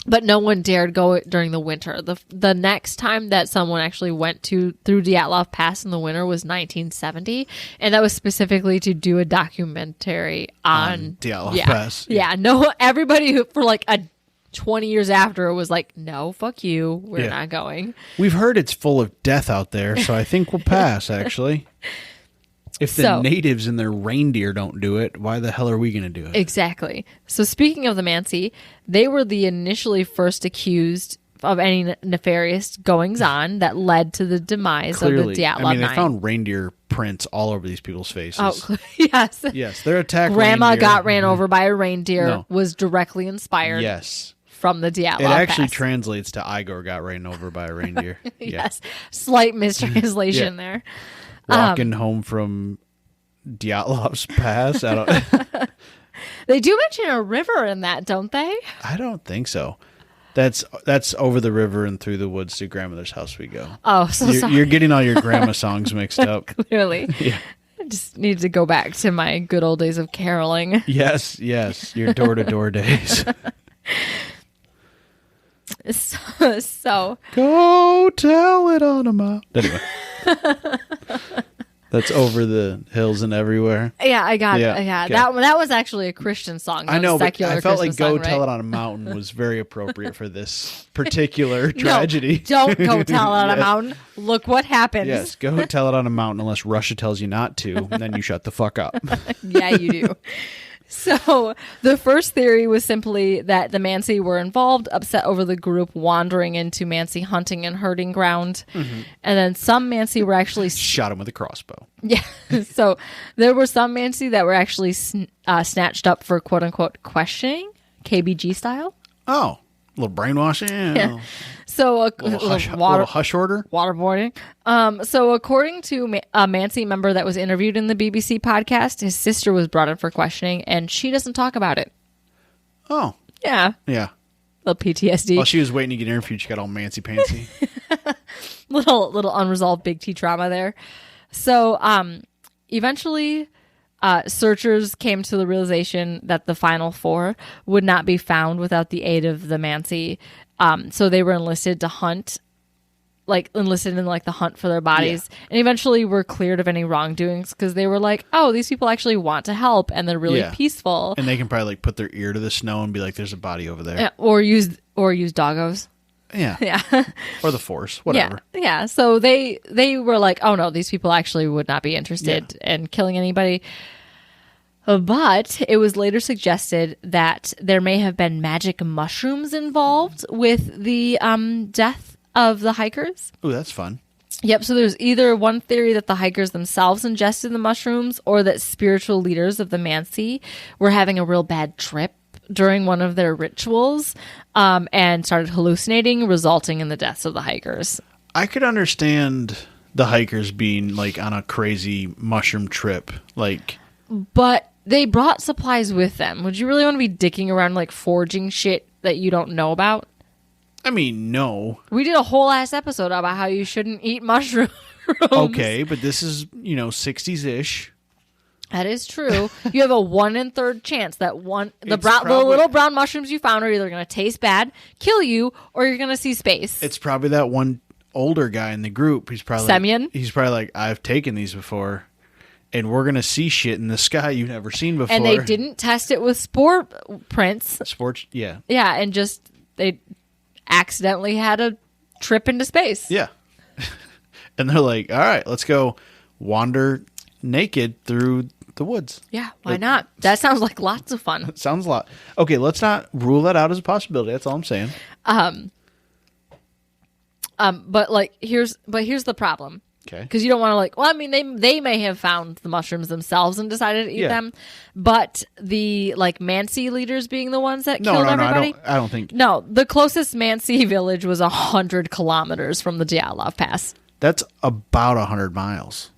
B: But no one dared go during the winter. The next time that someone actually went through Dyatlov Pass in the winter was 1970, and that was specifically to do a documentary on
A: Dyatlov Pass.
B: Yeah, no, everybody who for like 20 years after was like, no, fuck you, we're not going.
A: We've heard it's full of death out there, so I think we'll pass, actually. If the natives and their reindeer don't do it, why the hell are we going to do it?
B: Exactly. So speaking of the Mansi, they were the initially first accused of any nefarious goings-on that led to the demise
A: Clearly.
B: of the Dyatlov 9.
A: I mean, they found reindeer prints all over these people's faces.
B: Oh, yes.
A: Yes, their attack
B: Grandma
A: reindeer.
B: got ran over by a reindeer
A: No.
B: was directly inspired
A: Yes.
B: from the Dyatlov
A: It actually
B: Pass.
A: translates to Igor got ran over by a reindeer.
B: Yes. Slight mistranslation
A: Yeah.
B: there.
A: Walking home from Dyatlov's Pass.
B: They do mention a river in that, don't they?
A: I don't think so. That's over the river and through the woods to grandmother's house we go.
B: Oh, so sorry.
A: You're getting all your grandma songs mixed up.
B: Clearly.
A: Yeah.
B: I just need to go back to my good old days of caroling.
A: Yes, your door-to-door days.
B: So
A: Go tell it on a mountain. Anyway. That's over the hills and everywhere.
B: yeah, I got
A: Yeah,
B: it. Yeah,
A: okay.
B: that was actually a Christian song.
A: I know, but
B: secular
A: I felt
B: Christmas
A: like Go
B: song,
A: Tell
B: right?
A: It on a Mountain was very appropriate for this particular tragedy.
B: No, don't go tell it on a
A: Yes.
B: mountain. Look what happens.
A: Yes, go tell it on a mountain unless Russia tells you not to, and then you shut the fuck up.
B: Yeah, you do. So the first theory was simply that the Mansi were involved, upset over the group wandering into Mansi hunting and herding ground.
A: Mm-hmm.
B: And then some Mansi were actually...
A: Shot him with a crossbow.
B: Yeah. So there were some Mansi that were actually snatched up for quote-unquote questioning, KBG style.
A: Oh, a little brainwashing.
B: Yeah. So a
A: Little hush order.
B: waterboarding. So according to a Mansi member that was interviewed in the BBC podcast, his sister was brought in for questioning, and she doesn't talk about it.
A: Oh,
B: Yeah,
A: yeah.
B: little PTSD,
A: While she was waiting to get interviewed, she got all mancy-pantsy.
B: little unresolved big T trauma there. So eventually, searchers came to the realization that the final 4 would not be found without the aid of the Mansi. So they were enlisted to hunt. Enlisted in the hunt for their bodies, and eventually were cleared of any wrongdoings because they were like, oh, these people actually want to help and they're really
A: Yeah.
B: peaceful.
A: And they can probably put their ear to the snow and be like, there's a body over there.
B: Yeah, or use doggos.
A: Yeah.
B: Yeah.
A: Or the Force, whatever.
B: Yeah. So they were like, oh no, these people actually would not be interested in killing anybody. But it was later suggested that there may have been magic mushrooms involved with the death of the hikers.
A: Ooh, that's fun.
B: Yep, so there's either one theory that the hikers themselves ingested the mushrooms or that spiritual leaders of the Mansi were having a real bad trip during one of their rituals and started hallucinating, resulting in the deaths of the hikers.
A: I could understand the hikers being on a crazy mushroom trip.
B: But they brought supplies with them. Would you really want to be dicking around forging shit that you don't know about?
A: I mean, no.
B: We did a whole ass episode about how you shouldn't eat mushrooms.
A: Okay, but this is, 60s-ish.
B: That is true. You have a 1 1/3 chance that the little brown mushrooms you found are either going to taste bad, kill you, or you're going to see space.
A: It's probably that one older guy in the group. He's probably
B: Semyon?
A: He's probably like, I've taken these before, and we're going to see shit in the sky you've never seen before.
B: And they didn't test it with spore prints.
A: Sports, yeah.
B: Yeah, and just they accidentally had a trip into space.
A: Yeah. And they're like, all right, let's go wander naked through the woods.
B: Yeah, why not? That sounds like lots of fun.
A: Sounds a lot. Okay, let's not rule that out as a possibility. That's all I'm saying.
B: But here's the problem.
A: Okay.
B: Because you don't want to they may have found the mushrooms themselves and decided to eat them, but the Mansi leaders being the ones that killed everybody.
A: I don't think.
B: No, the closest Mansi village was 100 kilometers from the Dyatlov Pass.
A: That's about 100 miles.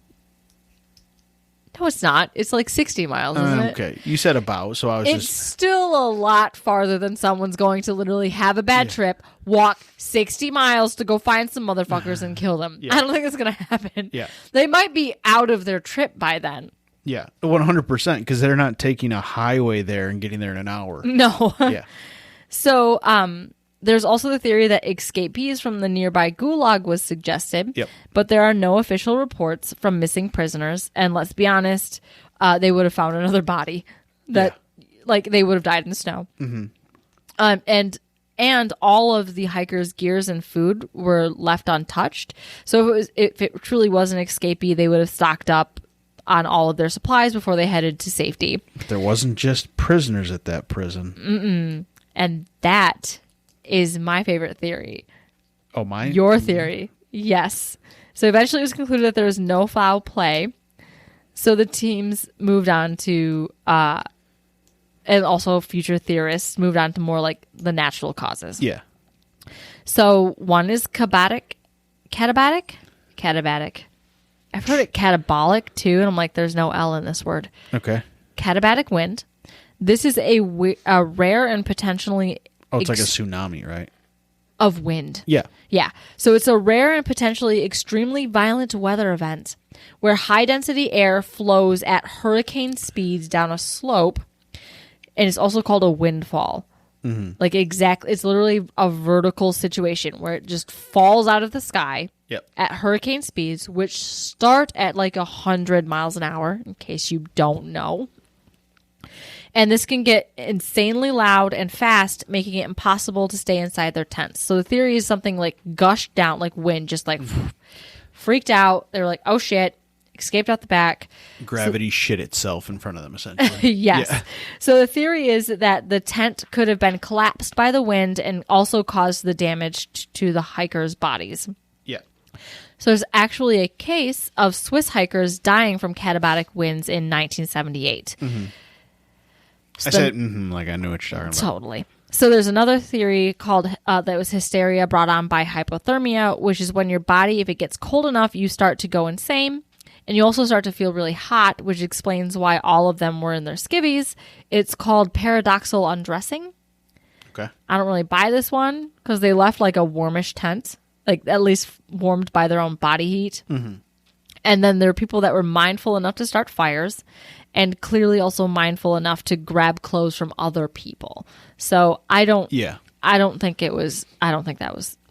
B: No, it's not. It's like 60 miles, isn't it?
A: Okay. You said about, so I was
B: It's still a lot farther than someone's going to literally have a bad trip, walk 60 miles to go find some motherfuckers and kill them.
A: Yeah.
B: I don't think it's going to happen.
A: Yeah.
B: They might be out of their trip by then.
A: Yeah, 100%, because they're not taking a highway there and getting there in an hour.
B: No.
A: Yeah.
B: So, there's also the theory that escapees from the nearby gulag was suggested,
A: Yep.
B: but there are no official reports from missing prisoners. And let's be honest, they would have found another body that, they would have died in the snow. Mm-hmm. And all of the hikers' gears and food were left untouched. So if it truly was an escapee, they would have stocked up on all of their supplies before they headed to safety.
A: But there wasn't just prisoners at that prison.
B: And that is my favorite theory.
A: Oh, mine?
B: Your theory. Yes. So eventually it was concluded that there was no foul play. So the teams moved on to, and also future theorists moved on to more like the natural causes.
A: Yeah.
B: So one is catabatic. I've heard it catabolic too, and I'm like, there's no L in this word.
A: Okay.
B: Catabatic wind. This is a rare and potentially...
A: Oh, it's like a tsunami, right?
B: Of wind.
A: Yeah.
B: Yeah. So it's a rare and potentially extremely violent weather event where high-density air flows at hurricane speeds down a slope, and it's also called a windfall. Mm-hmm. It's literally a vertical situation where it just falls out of the sky at hurricane speeds, which start at 100 miles an hour, in case you don't know. And this can get insanely loud and fast, making it impossible to stay inside their tents. So the theory is something gushed down, like wind, just freaked out. They were like, oh shit, escaped out the back.
A: Gravity shit itself in front of them, essentially.
B: Yes.
A: Yeah.
B: So the theory is that the tent could have been collapsed by the wind and also caused the damage to the hikers' bodies.
A: Yeah.
B: So there's actually a case of Swiss hikers dying from catabatic winds in 1978.
A: Mm-hmm. I said, like I knew what you're talking about.
B: Totally. So there's another theory called that was hysteria brought on by hypothermia, which is when your body, if it gets cold enough, you start to go insane. And you also start to feel really hot, which explains why all of them were in their skivvies. It's called paradoxal undressing.
A: Okay.
B: I don't really buy this one because they left a warmish tent, at least warmed by their own body heat. Mm-hmm. And then there are people that were mindful enough to start fires and clearly also mindful enough to grab clothes from other people. So I don't think that was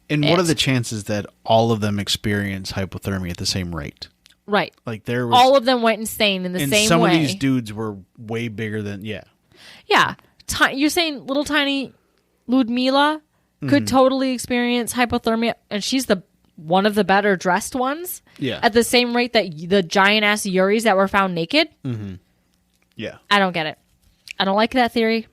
A: And what are the chances that all of them experience hypothermia at the same rate?
B: Right.
A: There was
B: all of them went insane in the same way.
A: And some of these dudes were way bigger than
B: Yeah. You're saying little tiny Ludmila could totally experience hypothermia, and she's one of the better dressed ones.
A: Yeah.
B: At the same rate that the giant ass Yuris that were found naked.
A: Mm-hmm. Yeah.
B: I don't get it. I don't like that theory.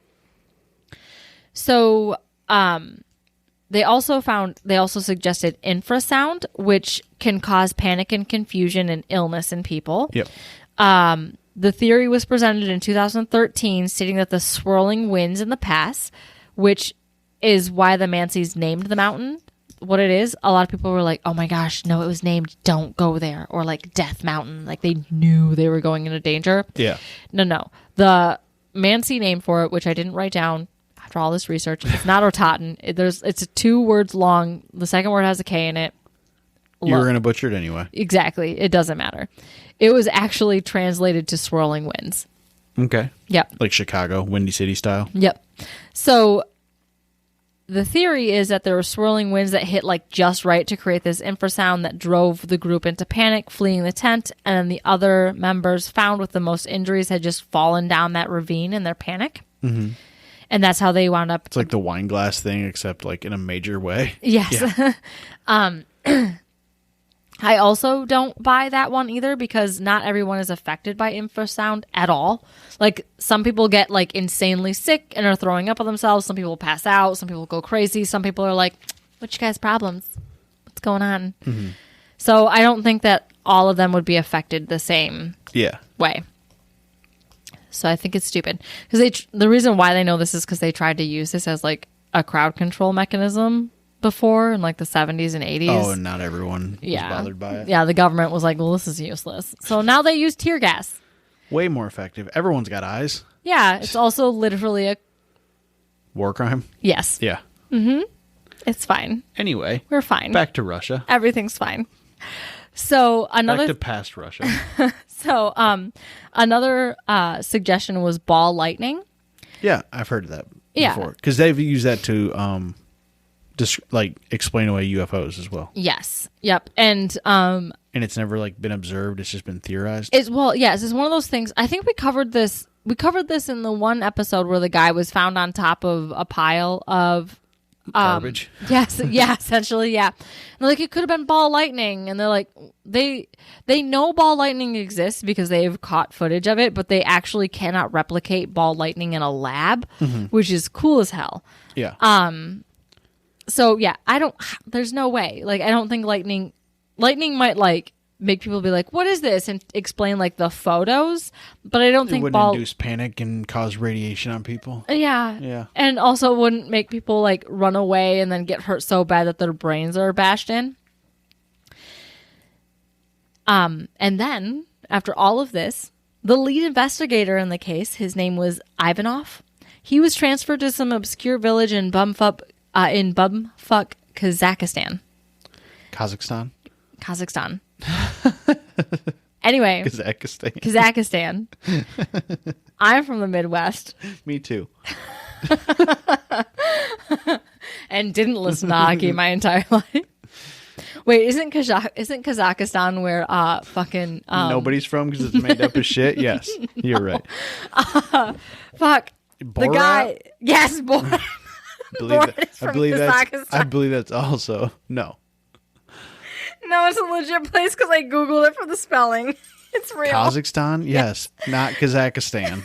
B: So, they also suggested infrasound, which can cause panic and confusion and illness in people.
A: Yep.
B: The theory was presented in 2013, stating that the swirling winds in the pass, which is why the Mansi's named the mountain what it is, a lot of people were like, oh my gosh, no, it was named Don't Go There, or Death Mountain. They knew they were going into danger.
A: Yeah.
B: No. The Mansi name for it, which I didn't write down, after all this research, it's not Otatin. It's 2 words long. The second word has a K in it.
A: You were going to butcher it anyway.
B: Exactly. It doesn't matter. It was actually translated to swirling winds.
A: Okay.
B: Yep.
A: Like Chicago, Windy City style.
B: Yep. So the theory is that there were swirling winds that hit like just right to create this infrasound that drove the group into panic, fleeing the tent, and then the other members found with the most injuries had just fallen down that ravine in their panic. Mm-hmm. And that's how they wound up.
A: It's like the wine glass thing, except like in a major way.
B: Yes. Yeah. I also don't buy that one either because not everyone is affected by infrasound at all. Like some people get like insanely sick and are throwing up on themselves. Some people pass out. Some people go crazy. Some people are like, "What you guys' problems? What's going on?" Mm-hmm. So I don't think that all of them would be affected the same way. So I think it's stupid because the reason why they know this is because they tried to use this as like a crowd control mechanism before in like the 70s and 80s.
A: Oh, and not everyone was bothered by it.
B: Yeah, the government was like, well, this is useless. So now they use tear gas.
A: Way more effective. Everyone's got eyes.
B: Yeah, it's also literally a
A: war crime.
B: Yes.
A: Yeah.
B: Mm-hmm. It's fine.
A: Anyway.
B: We're fine.
A: Back to Russia.
B: Everything's fine. So another...
A: Back to past Russia.
B: So another suggestion was ball lightning.
A: Yeah, I've heard of that before. Because they've used that to... just like explain away UFOs as well.
B: Yes. Yep. And
A: it's never like been observed. It's just been theorized.
B: It's one of those things. I think we covered this in the one episode where the guy was found on top of a pile of
A: garbage.
B: Yes. Yeah. Essentially. Yeah. And like it could have been ball lightning, and they're like they know ball lightning exists because they've caught footage of it, but they actually cannot replicate ball lightning in a lab, which is cool as hell.
A: Yeah.
B: So yeah, there's no way. Like, I don't think lightning might like make people be like, what is this? And explain like the photos, but I don't think
A: it wouldn't induce panic and cause radiation on people.
B: Yeah.
A: Yeah.
B: And also wouldn't make people like run away and then get hurt so bad that their brains are bashed in. And then after all of this, the lead investigator in the case, his name was Ivanov. He was transferred to some obscure village in Bumfuck, Kazakhstan. Kazakhstan. Anyway. Kazakhstan. I'm from the Midwest.
A: Me too.
B: And didn't listen to hockey my entire life. Wait, isn't Kazakhstan where fucking...
A: nobody's from because it's made up of shit? Yes, you're right.
B: Fuck.
A: Borat?
B: The guy... Yes, Borat.
A: I believe that's also... No,
B: it's a legit place because I Googled it for the spelling. It's real.
A: Kazakhstan? Yes, not Kazakhstan.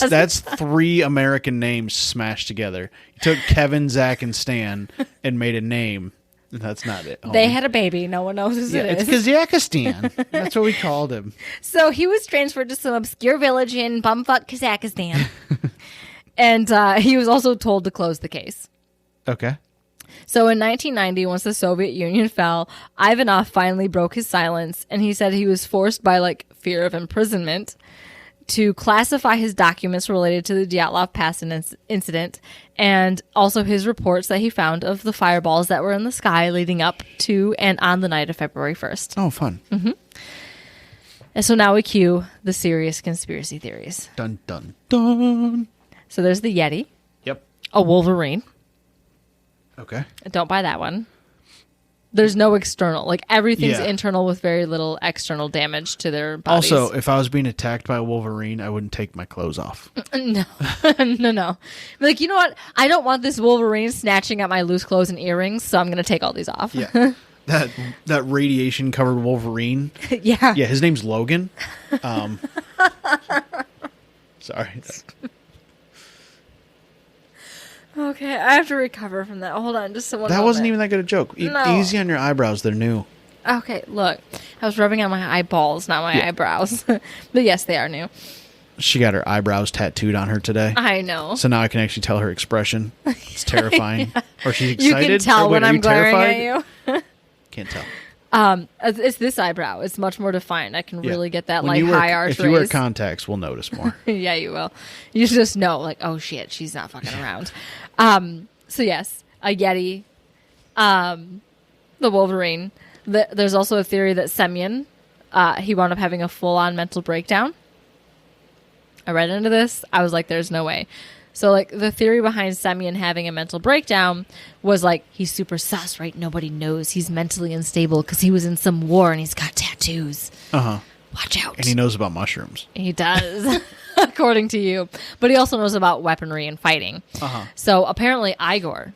A: That's 3 American names smashed together. You took Kevin, Zach, and Stan and made a name. That's not it.
B: They had a baby. No one knows who it is.
A: It's Kazakhstan. That's what we called him.
B: So he was transferred to some obscure village in bumfuck Kazakhstan. And he was also told to close the case.
A: Okay.
B: So in 1990, once the Soviet Union fell, Ivanov finally broke his silence, and he said he was forced by like fear of imprisonment to classify his documents related to the Dyatlov Pass Incident, and also his reports that he found of the fireballs that were in the sky leading up to and on the night of February 1st.
A: Oh, fun.
B: Mm-hmm. And so now we cue the serious conspiracy theories.
A: Dun, dun, dun.
B: So there's the Yeti.
A: Yep.
B: A Wolverine.
A: Okay.
B: Don't buy that one. There's no external. Like, everything's internal with very little external damage to their bodies.
A: Also, if I was being attacked by a Wolverine, I wouldn't take my clothes off.
B: No. No. Like, you know what? I don't want this Wolverine snatching at my loose clothes and earrings, so I'm going to take all these off.
A: Yeah. That radiation-covered Wolverine.
B: Yeah.
A: Yeah, his name's Logan. Sorry.
B: Okay, I have to recover from that. Hold on, just one
A: That
B: moment.
A: wasn't even that good a joke.
B: No.
A: Easy on your eyebrows. They're new.
B: Okay, look. I was rubbing on my eyeballs, not my eyebrows. But yes, they are new.
A: She got her eyebrows tattooed on her today.
B: I know.
A: So now I can actually tell her expression. It's terrifying. Or she's excited.
B: You can tell when I'm glaring
A: terrified?
B: at you.
A: Can't tell.
B: It's this eyebrow. It's much more defined. I can really get that
A: When
B: high arch
A: If you wear contacts, we'll notice more.
B: Yeah, you will. You just know, like, oh shit, she's not fucking around. So yes, a Yeti, the Wolverine. There's also a theory that Semyon, he wound up having a full-on mental breakdown. I read into this. I was like, there's no way. So, like, the theory behind Semyon having a mental breakdown was, like, he's super sus, right? Nobody knows he's mentally unstable because he was in some war and he's got tattoos.
A: Uh-huh.
B: Watch out.
A: And he knows about mushrooms.
B: He does, according to you. But he also knows about weaponry and fighting.
A: Uh-huh.
B: So, apparently, Igor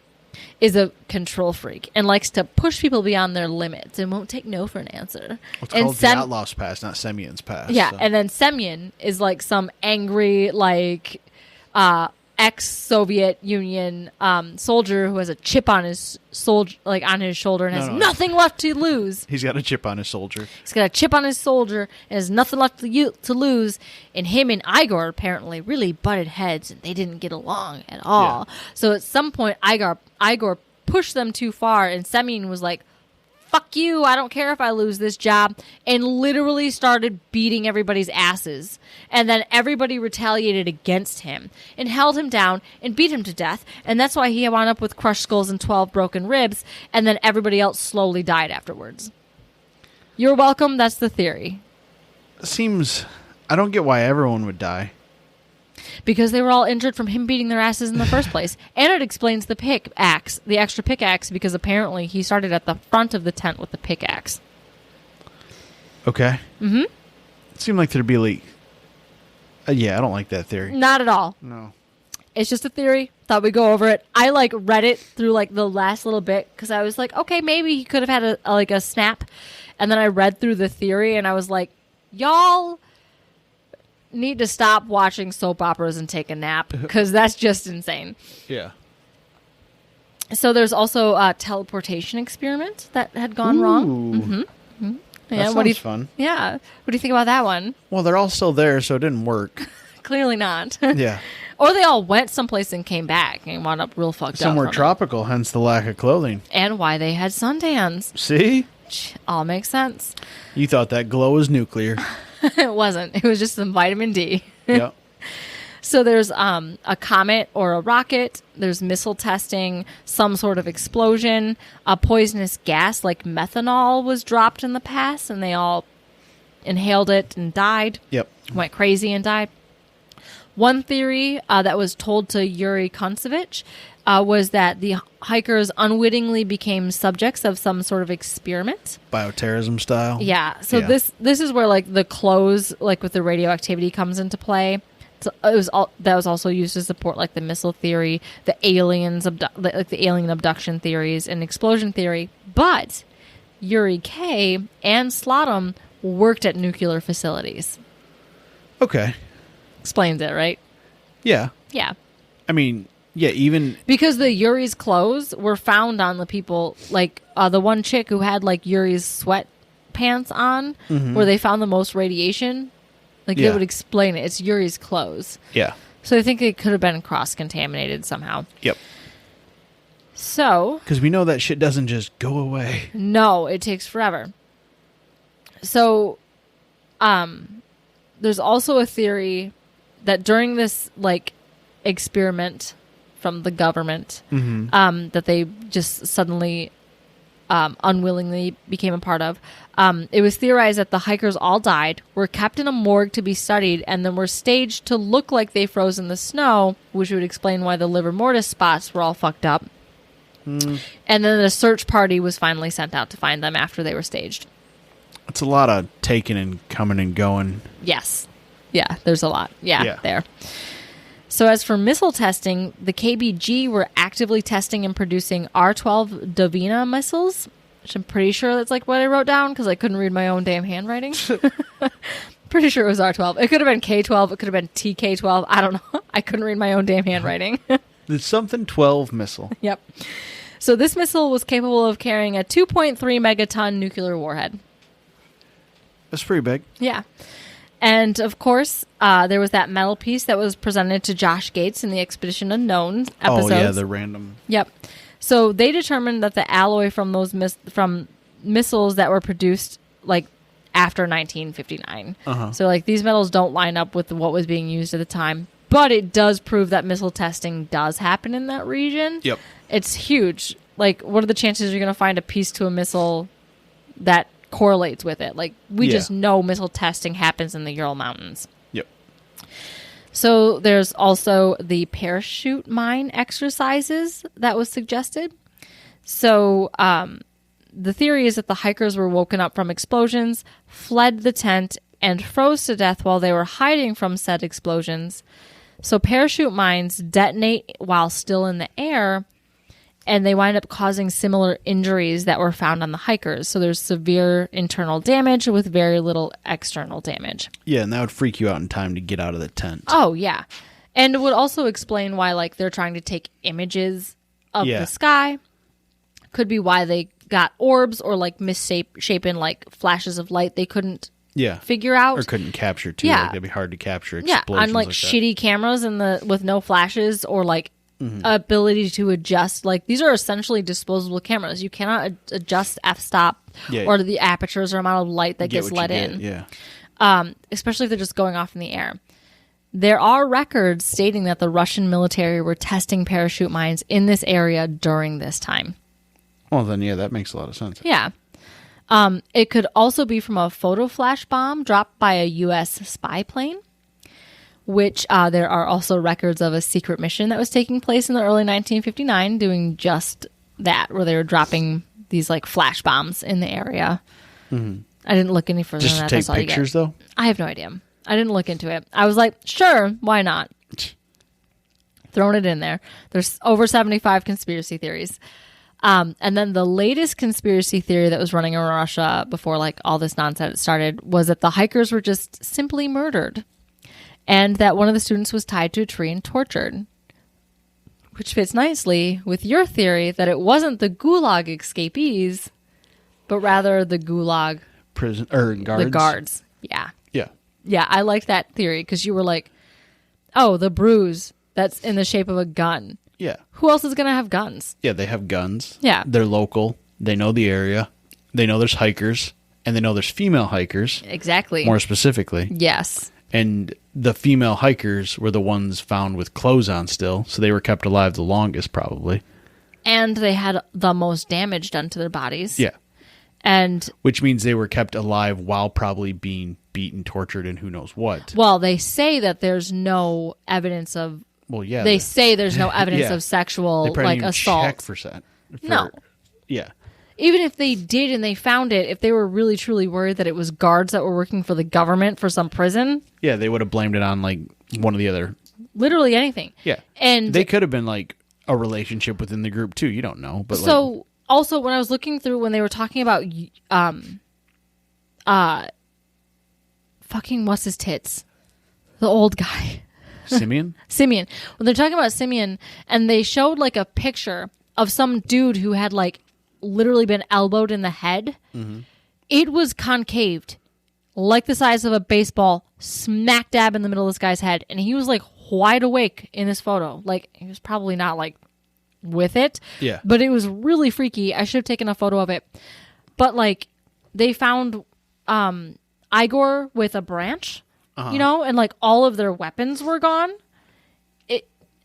B: is a control freak and likes to push people beyond their limits and won't take no for an answer.
A: It's called Dyatlov Pass, not Semyon's Pass.
B: Yeah,
A: so.
B: and then Semyon is like some angry, like, ex-Soviet Union soldier who has a chip on his on his shoulder and has nothing left to lose.
A: He's got a chip on his shoulder.
B: He's got a chip on his shoulder and has nothing left to lose. And him and Igor apparently really butted heads and they didn't get along at all. Yeah. So at some point, Igor pushed them too far and Semyon was like, fuck you, I don't care if I lose this job, and literally started beating everybody's asses. And then everybody retaliated against him and held him down and beat him to death. And that's why he wound up with crushed skulls and 12 broken ribs, and then everybody else slowly died afterwards. You're welcome, that's the theory.
A: I don't get why everyone would die.
B: Because they were all injured from him beating their asses in the first place. And it explains the pickaxe, the extra pickaxe, because apparently he started at the front of the tent with the pickaxe.
A: Okay. Mm-hmm. It seemed like there'd be like... yeah, I don't like that theory.
B: Not at all.
A: No.
B: It's just a theory. Thought we'd go over it. I, like, read it through, like, the last little bit, because I was like, okay, maybe he could have had a snap. And then I read through the theory, and I was like, y'all need to stop watching soap operas and take a nap because that's just insane.
A: Yeah.
B: So there's also a teleportation experiment that had gone wrong. Mm-hmm. Mm-hmm. Yeah,
A: that sounds fun.
B: Yeah. What do you think about that one?
A: Well, they're all still there, so it didn't work.
B: Clearly not.
A: Yeah.
B: Or they all went someplace and came back and wound up real fucked up.
A: Somewhere tropical, hence the lack of clothing.
B: And why they had suntans.
A: See?
B: All makes sense.
A: You thought that glow was nuclear.
B: It wasn't. It was just some vitamin D.
A: Yep.
B: So there's a comet or a rocket. There's missile testing, some sort of explosion. A poisonous gas like methanol was dropped in the past, and they all inhaled it and died.
A: Yep.
B: Went crazy and died. One theory that was told to Yuri Kontsevich was that the hikers unwittingly became subjects of some sort of experiment.
A: Bioterrorism style?
B: Yeah. So this is where, like, the clothes, like, with the radioactivity comes into play. So that was also used to support, like, the missile theory, the the alien abduction theories, and explosion theory. But Yuri K. and Slottom worked at nuclear facilities.
A: Okay.
B: Explains it, right?
A: Yeah.
B: Yeah.
A: I mean, yeah, even...
B: Because the Yuri's clothes were found on the people, like, the one chick who had, like, Yuri's sweatpants on, where they found the most radiation. Like, they would explain it. It's Yuri's clothes.
A: Yeah.
B: So I think it could have been cross-contaminated somehow.
A: Yep.
B: So...
A: Because we know that shit doesn't just go away.
B: No, it takes forever. So, there's also a theory that during this, like, experiment from the government, that they just suddenly unwillingly became a part of, it was theorized that the hikers all died, were kept in a morgue to be studied, and then were staged to look like they froze in the snow, which would explain why the livor mortis spots were all fucked up. And then a search party was finally sent out to find them after they were staged.
A: It's a lot of taking and coming and going.
B: Yes. Yeah, there's a lot. Yeah, there. So as for missile testing, the KBG were actively testing and producing R-12 Dovina missiles, which I'm pretty sure that's, like, what I wrote down because I couldn't read my own damn handwriting. Pretty sure it was R-12. It could have been K-12. It could have been TK-12. I don't know. I couldn't read my own damn handwriting.
A: It's something 12 missile.
B: Yep. So this missile was capable of carrying a 2.3 megaton nuclear warhead.
A: That's pretty big.
B: Yeah. And, of course, there was that metal piece that was presented to Josh Gates in the Expedition Unknown episodes.
A: Oh, yeah, the random.
B: Yep. So they determined that the alloy from those from missiles that were produced like after 1959. So like these medals don't line up with what was being used at the time, but it does prove that missile testing does happen in that region.
A: Yep.
B: It's huge. Like, what are the chances you're going to find a piece to a missile that correlates with it? Like, we just know missile testing happens in the Ural Mountains.
A: Yep.
B: So there's also the parachute mine exercises that was suggested. So the theory is that the hikers were woken up from explosions, fled the tent, and froze to death while they were hiding from said explosions. So parachute mines detonate while still in the air, and they wind up causing similar injuries that were found on the hikers. So there's severe internal damage with very little external damage.
A: Yeah, and that would freak you out in time to get out of the tent.
B: Oh, yeah. And it would also explain why, like, they're trying to take images of the sky. Could be why they got orbs or, like, misshapen, like, flashes of light they couldn't figure out.
A: Or couldn't capture, too.
B: Yeah.
A: Like, that'd be hard to capture
B: Yeah,
A: explosions
B: on, like shitty cameras with no flashes or, like, ability to adjust. Like, these are essentially disposable cameras. You cannot adjust f-stop or the apertures or amount of light that gets let in. Especially if they're just going off in the air. There are records stating that the Russian military were testing parachute mines in this area during this time.
A: Well, then, yeah, that makes a lot of sense.
B: Yeah. It could also be from a photo flash bomb dropped by a U.S. spy plane, which there are also records of a secret mission that was taking place in the early 1959 doing just that, where they were dropping these like flash bombs in the area. I didn't look any further
A: Just
B: than
A: to
B: that.
A: take pictures, though?
B: I have no idea. I didn't look into it. I was like, sure, why not? Throwing it in there. There's over 75 conspiracy theories. And then the latest conspiracy theory that was running in Russia before like all this nonsense started was that the hikers were just simply murdered and that one of the students was tied to a tree and tortured, which fits nicely with your theory that it wasn't the Gulag escapees, but rather the Gulag
A: prison or guards.
B: The guards. Yeah.
A: Yeah.
B: Yeah, I like that theory because you were like, oh, the bruise that's in the shape of a gun.
A: Yeah.
B: Who else is going to have guns?
A: Yeah, they have guns.
B: Yeah.
A: They're local. They know the area. They know there's hikers. And they know there's female hikers.
B: Exactly.
A: More specifically.
B: Yes.
A: And the female hikers were the ones found with clothes on still. So they were kept alive the longest, probably.
B: And they had the most damage done to their bodies.
A: Yeah.
B: And
A: which means they were kept alive while probably being beaten, tortured, and who knows what.
B: Well, they say that there's no evidence of...
A: Well, yeah.
B: They say there's no evidence of sexual like assault.
A: Check for that.
B: No.
A: Yeah.
B: Even if they did and they found it, if they were really truly worried that it was guards that were working for the government for some prison...
A: Yeah, they would have blamed it on like one of the other...
B: Literally anything.
A: Yeah.
B: And
A: they could have been like a relationship within the group too. You don't know. But
B: so...
A: like,
B: also, when I was looking through, when they were talking about, fucking what's his tits, the old guy,
A: Simeon.
B: When they're talking about Simeon, and they showed like a picture of some dude who had like literally been elbowed in the head. It was concaved, like the size of a baseball, smack dab in the middle of this guy's head, and he was like wide awake in this photo. Like he was probably not like with it,
A: yeah,
B: but it was really freaky. I should have taken a photo of it, but like they found Igor with a branch, you know, and like all of their weapons were gone.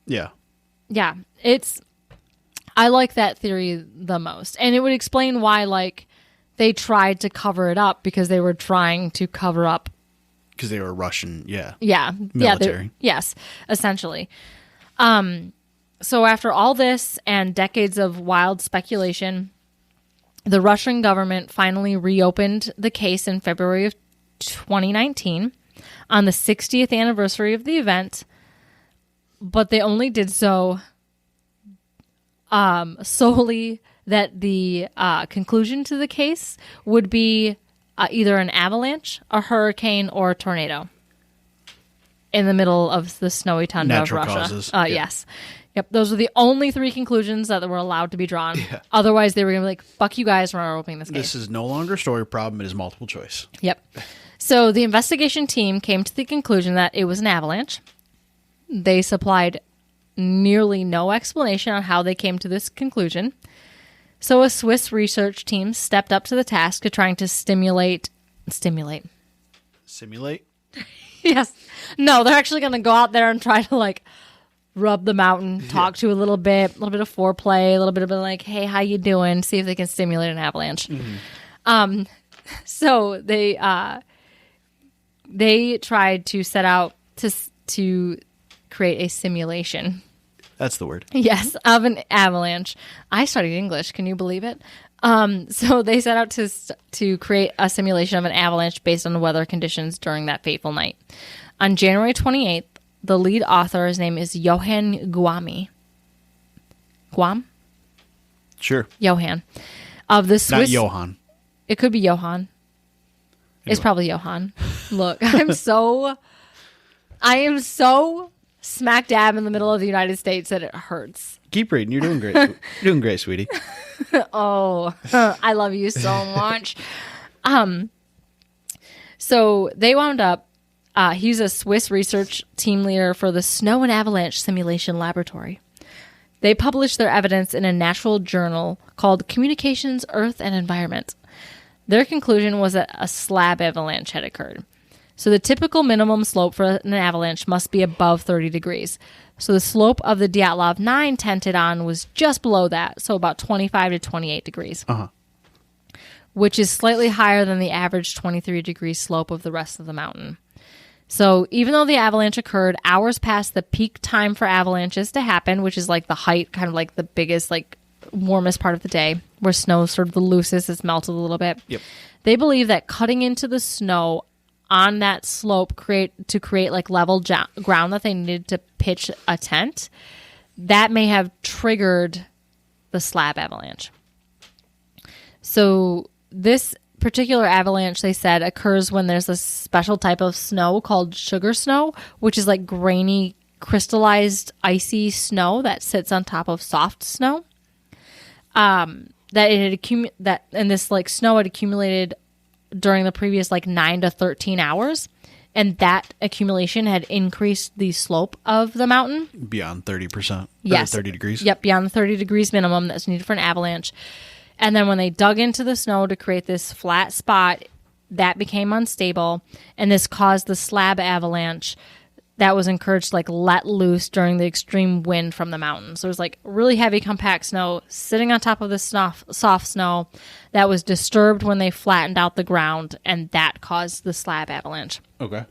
B: Yeah, I like that theory the most, and it would explain why like they tried to cover it up because they were trying to cover up
A: because they were Russian,
B: military, yes, essentially. So after all this and decades of wild speculation, the Russian government finally reopened the case in February of 2019 on the 60th anniversary of the event, but they only did so solely that the conclusion to the case would be either an avalanche, a hurricane, or a tornado in the middle of the snowy tundra
A: Natural
B: of Russia.
A: Causes.
B: Yes. Yep, those were the only three conclusions that were allowed to be drawn. Yeah. Otherwise, they were going to be like, fuck you guys, we're not opening this case.
A: This is no longer a story problem, it is multiple choice.
B: Yep. So the investigation team came to the conclusion that it was an avalanche. They supplied nearly no explanation on how they came to this conclusion. So a Swiss research team stepped up to the task of trying to stimulate.
A: Simulate?
B: Yes. No, they're actually going to go out there and try to like rub the mountain, talk to a little bit of foreplay, a little bit of like, hey, how you doing? See if they can stimulate an avalanche. Mm-hmm. So they tried to set out to create a simulation.
A: That's the word.
B: Yes, of an avalanche. I studied English. Can you believe it? So they set out to create a simulation of an avalanche based on the weather conditions during that fateful night. On January 28th, the lead author, his name is Johann Guami. Guam?
A: Sure.
B: Johann. Of the Swiss...
A: Not Johann.
B: It could be Johann. Anyway. It's probably Johann. Look, I am so smack dab in the middle of the United States that it hurts.
A: Keep reading. You're doing great. You're doing great, sweetie.
B: Oh, I love you so much. So they wound up, he's a Swiss research team leader for the Snow and Avalanche Simulation Laboratory. They published their evidence in a natural journal called Communications, Earth, and Environment. Their conclusion was that a slab avalanche had occurred. So the typical minimum slope for an avalanche must be above 30 degrees. So the slope of the Dyatlov 9 tented on was just below that, so about 25 to 28 degrees, which is slightly higher than the average 23-degree slope of the rest of the mountain. So even though the avalanche occurred hours past the peak time for avalanches to happen, which is like the height, kind of like the biggest, like warmest part of the day, where snow is sort of the loosest, it's melted a little bit.
A: Yep.
B: They believe that cutting into the snow on that slope create like level ground that they needed to pitch a tent, that may have triggered the slab avalanche. So this particular avalanche, they said, occurs when there's a special type of snow called sugar snow, which is like grainy, crystallized, icy snow that sits on top of soft snow. And this like snow had accumulated during the previous like 9 to 13 hours, and that accumulation had increased the slope of the mountain
A: beyond 30%.
B: Yes,
A: 30 degrees.
B: Yep, beyond the 30 degrees minimum that's needed for an avalanche. And then when they dug into the snow to create this flat spot, that became unstable, and this caused the slab avalanche that was encouraged to like let loose during the extreme wind from the mountains. So it was like really heavy compact snow sitting on top of the soft snow that was disturbed when they flattened out the ground, and that caused the slab avalanche.
A: Okay.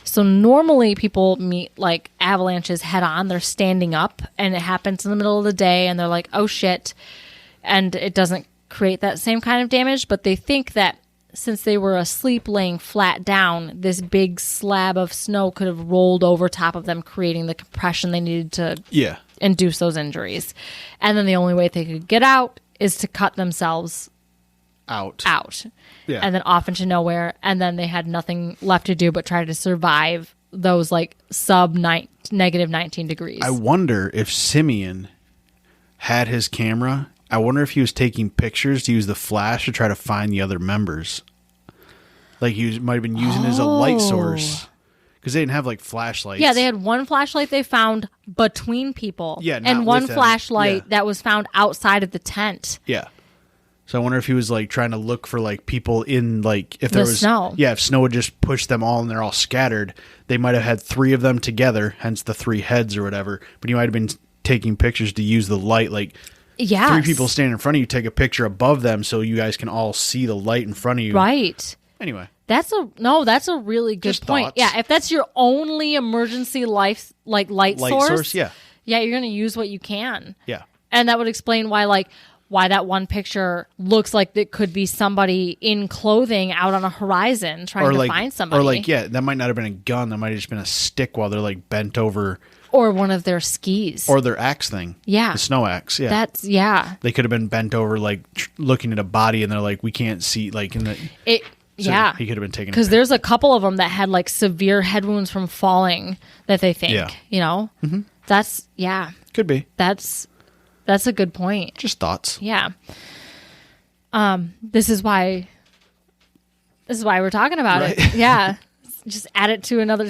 B: So normally people meet like avalanches head on. They're standing up and it happens in the middle of the day and they're like, oh shit. And it doesn't create that same kind of damage, but they think that since they were asleep laying flat down, this big slab of snow could have rolled over top of them, creating the compression they needed to induce those injuries. And then the only way they could get out is to cut themselves out. Yeah. And then off into nowhere. And then they had nothing left to do but try to survive those like negative 19 degrees.
A: I wonder if Simeon had his camera. I wonder if he was taking pictures to use the flash to try to find the other members. Like he might have been using it as a light source. Because they didn't have like flashlights.
B: Yeah, they had one flashlight they found between people.
A: Yeah,
B: and one flashlight that was found outside of the tent.
A: Yeah. So I wonder if he was like trying to look for like people in like if there was
B: snow.
A: Yeah, if snow would just push them all and they're all scattered, they might have had 3 of them together, hence the 3 heads or whatever. But he might have been taking pictures to use the light, like 3 people standing in front of you, take a picture above them so you guys can all see the light in front of you.
B: Right.
A: Anyway.
B: That's a really good point.
A: Thoughts.
B: Yeah, if that's your only emergency light source,
A: yeah,
B: you're going to use what you can.
A: Yeah.
B: And that would explain why that one picture looks like it could be somebody in clothing out on a horizon trying to find somebody.
A: Or like, yeah, that might not have been a gun. That might have just been a stick while they're like bent over.
B: Or one of their skis.
A: Or their axe thing.
B: Yeah.
A: The snow axe.
B: Yeah.
A: They could have been bent over like looking at a body and they're like, we can't see like in the...
B: He
A: could have been taken.
B: Because there's a couple of them that had like severe head wounds from falling that they think, you know?
A: Mm-hmm.
B: That's,
A: Could be.
B: That's a good point.
A: Just thoughts.
B: Yeah. This is why we're talking about it. Yeah. Just add it to another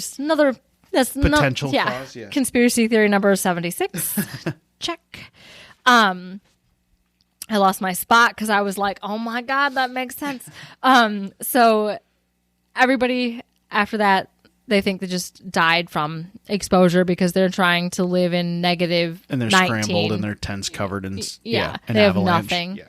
B: that's
A: potential cause. Yeah.
B: Conspiracy theory number 76. Check. I lost my spot because I was like, oh my God, that makes sense. So everybody after that, they think they just died from exposure because they're trying to live in negative
A: and they're
B: 19.
A: scrambled and their tents covered in an
B: they
A: avalanche.
B: have nothing.
A: Yeah.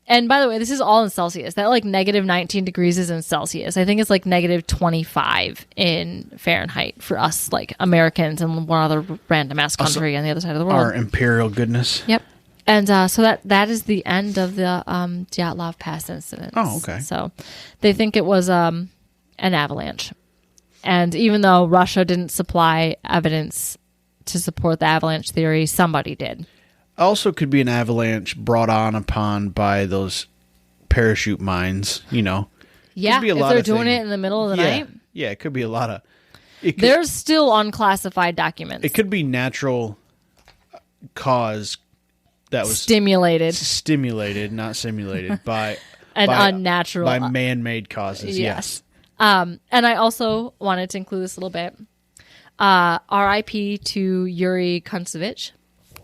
B: And by the way, this is all in Celsius. That like negative 19 degrees is in Celsius. I think it's like negative 25 in Fahrenheit for us, like Americans and one other random ass country on the other side of the world.
A: Our imperial goodness.
B: Yep. And so that is the end of the Dyatlov Pass incident.
A: Oh, okay.
B: So they think it was an avalanche. And even though Russia didn't supply evidence to support the avalanche theory, somebody did.
A: Also could be an avalanche brought on upon by those parachute mines, you know.
B: Yeah,
A: could be a
B: if
A: lot
B: they're
A: of
B: doing
A: things.
B: it in the middle of the night.
A: Yeah, it could be a lot of...
B: There's still unclassified documents.
A: It could be natural cause that was...
B: Stimulated,
A: not simulated, by...
B: unnatural...
A: By man-made causes, yes.
B: And I also wanted to include this a little bit. R.I.P. to Yuri Kuntsevich.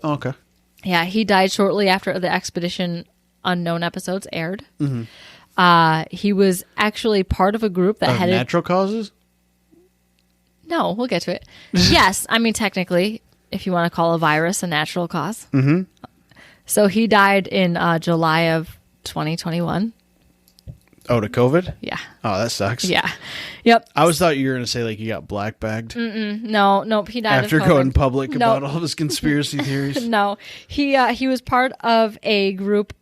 A: Oh, okay.
B: Yeah, he died shortly after the Expedition Unknown episodes aired.
A: Mm-hmm.
B: He was actually part of a group that had
A: natural causes?
B: No, we'll get to it. Yes, I mean technically, if you want to call a virus a natural cause.
A: Mm-hmm.
B: So he died in July of 2021.
A: Oh, to COVID?
B: Yeah.
A: Oh, that sucks.
B: Yeah. Yep.
A: I always thought you were going to say like he got black bagged.
B: No, he died
A: after
B: of COVID.
A: going public about all of his conspiracy theories.
B: No, he was part of a group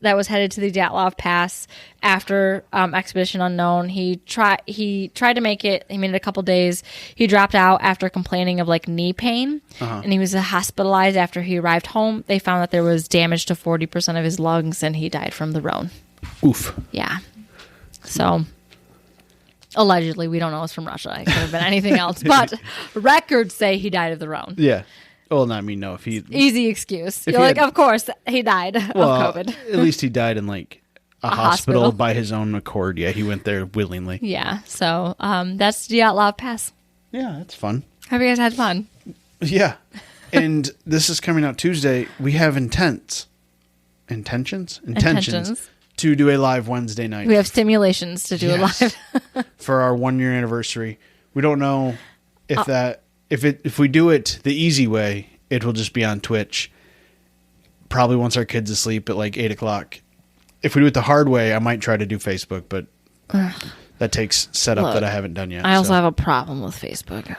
B: that was headed to the Dyatlov Pass after Expedition Unknown. He tried to make it. He made it a couple days. He dropped out after complaining of like knee pain, and he was hospitalized after he arrived home. They found that there was damage to 40% of his lungs, and he died from the Rhone.
A: Oof.
B: Yeah. So, allegedly, we don't know it's from Russia. It could have been anything else. But records say he died of the Rhone.
A: Yeah. Well, I mean, no. If he
B: easy excuse. You're like, of course, he died of COVID.
A: At least he died in like a hospital by his own accord. Yeah, he went there willingly.
B: Yeah. So, that's Dyatlov Pass.
A: Yeah, that's fun.
B: Have you guys had fun?
A: Yeah. And this is coming out Tuesday. We have intentions to do a live Wednesday night.
B: We have stimulations to do a live
A: for our 1 year anniversary. We don't know if we do it the easy way, it will just be on Twitch. Probably once our kids asleep at like 8:00. If we do it the hard way, I might try to do Facebook, but that takes setup that I haven't done yet.
B: I also have a problem with Facebook.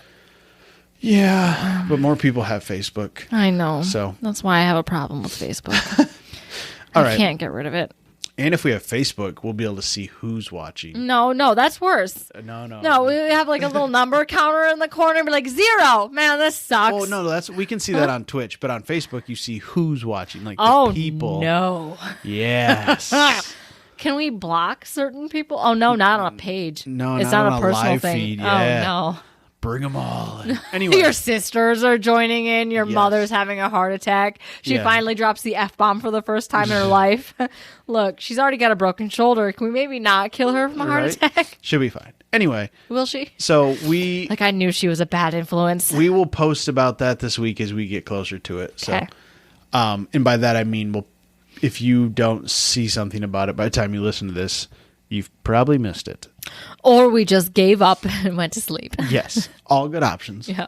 A: Yeah, but more people have Facebook.
B: I know.
A: So
B: that's why I have a problem with Facebook. I can't get rid of it.
A: And if we have Facebook, we'll be able to see who's watching.
B: No, that's worse.
A: No,
B: we have like a little number counter in the corner and be like 0. Man, this sucks.
A: Oh, no, we can see that on Twitch, but on Facebook, you see who's watching, like the people.
B: Oh, no.
A: Yes.
B: Can we block certain people? Oh, no, not on a page.
A: No,
B: it's
A: not
B: not
A: on
B: a personal
A: live
B: thing.
A: feed. Yeah.
B: Oh, no.
A: Bring them all. Anyway.
B: Your sisters are joining in. Your mother's having a heart attack. She finally drops the F-bomb for the first time in her life. Look, she's already got a broken shoulder. Can we maybe not kill her from a heart attack?
A: She'll be fine. Anyway.
B: Will she?
A: So
B: I knew she was a bad influence.
A: We will post about that this week as we get closer to it. So, and by that I mean, if you don't see something about it by the time you listen to this, you've probably missed it.
B: Or we just gave up and went to sleep.
A: Yes. All good options.
B: Yeah.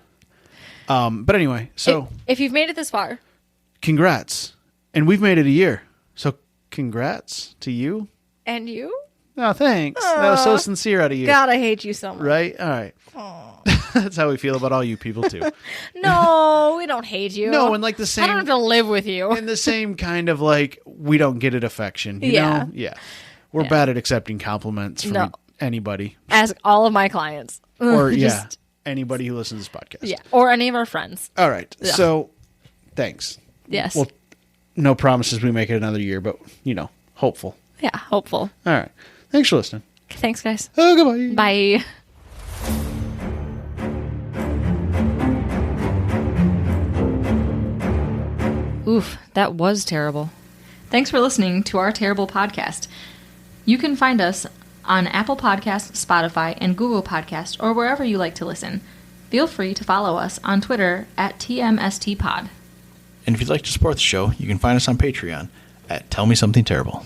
A: But anyway, so...
B: If you've made it this far...
A: Congrats. And we've made it a year. So congrats to you.
B: And you?
A: Oh, thanks. That was so sincere out of you.
B: God, I hate you so much.
A: Right? All right. That's how we feel about all you people, too.
B: No, we don't hate you.
A: No, and like the same...
B: I don't have to live with you.
A: And the same kind of like, we don't get it affection. You know? Yeah. We're bad at accepting compliments from anybody.
B: Ask all of my clients.
A: Or, anybody who listens to this podcast.
B: Yeah, or any of our friends.
A: All right. Yeah. So, thanks.
B: Yes.
A: Well, no promises we make it another year, but, hopeful.
B: Yeah, hopeful.
A: All right. Thanks for listening.
B: Thanks, guys.
A: Oh, goodbye.
B: Bye. Oof, that was terrible. Thanks for listening to our terrible podcast. You can find us on Apple Podcasts, Spotify, and Google Podcasts, or wherever you like to listen. Feel free to follow us on Twitter at TMSTPod.
C: And if you'd like to support the show, you can find us on Patreon. at Tell Me Something Terrible.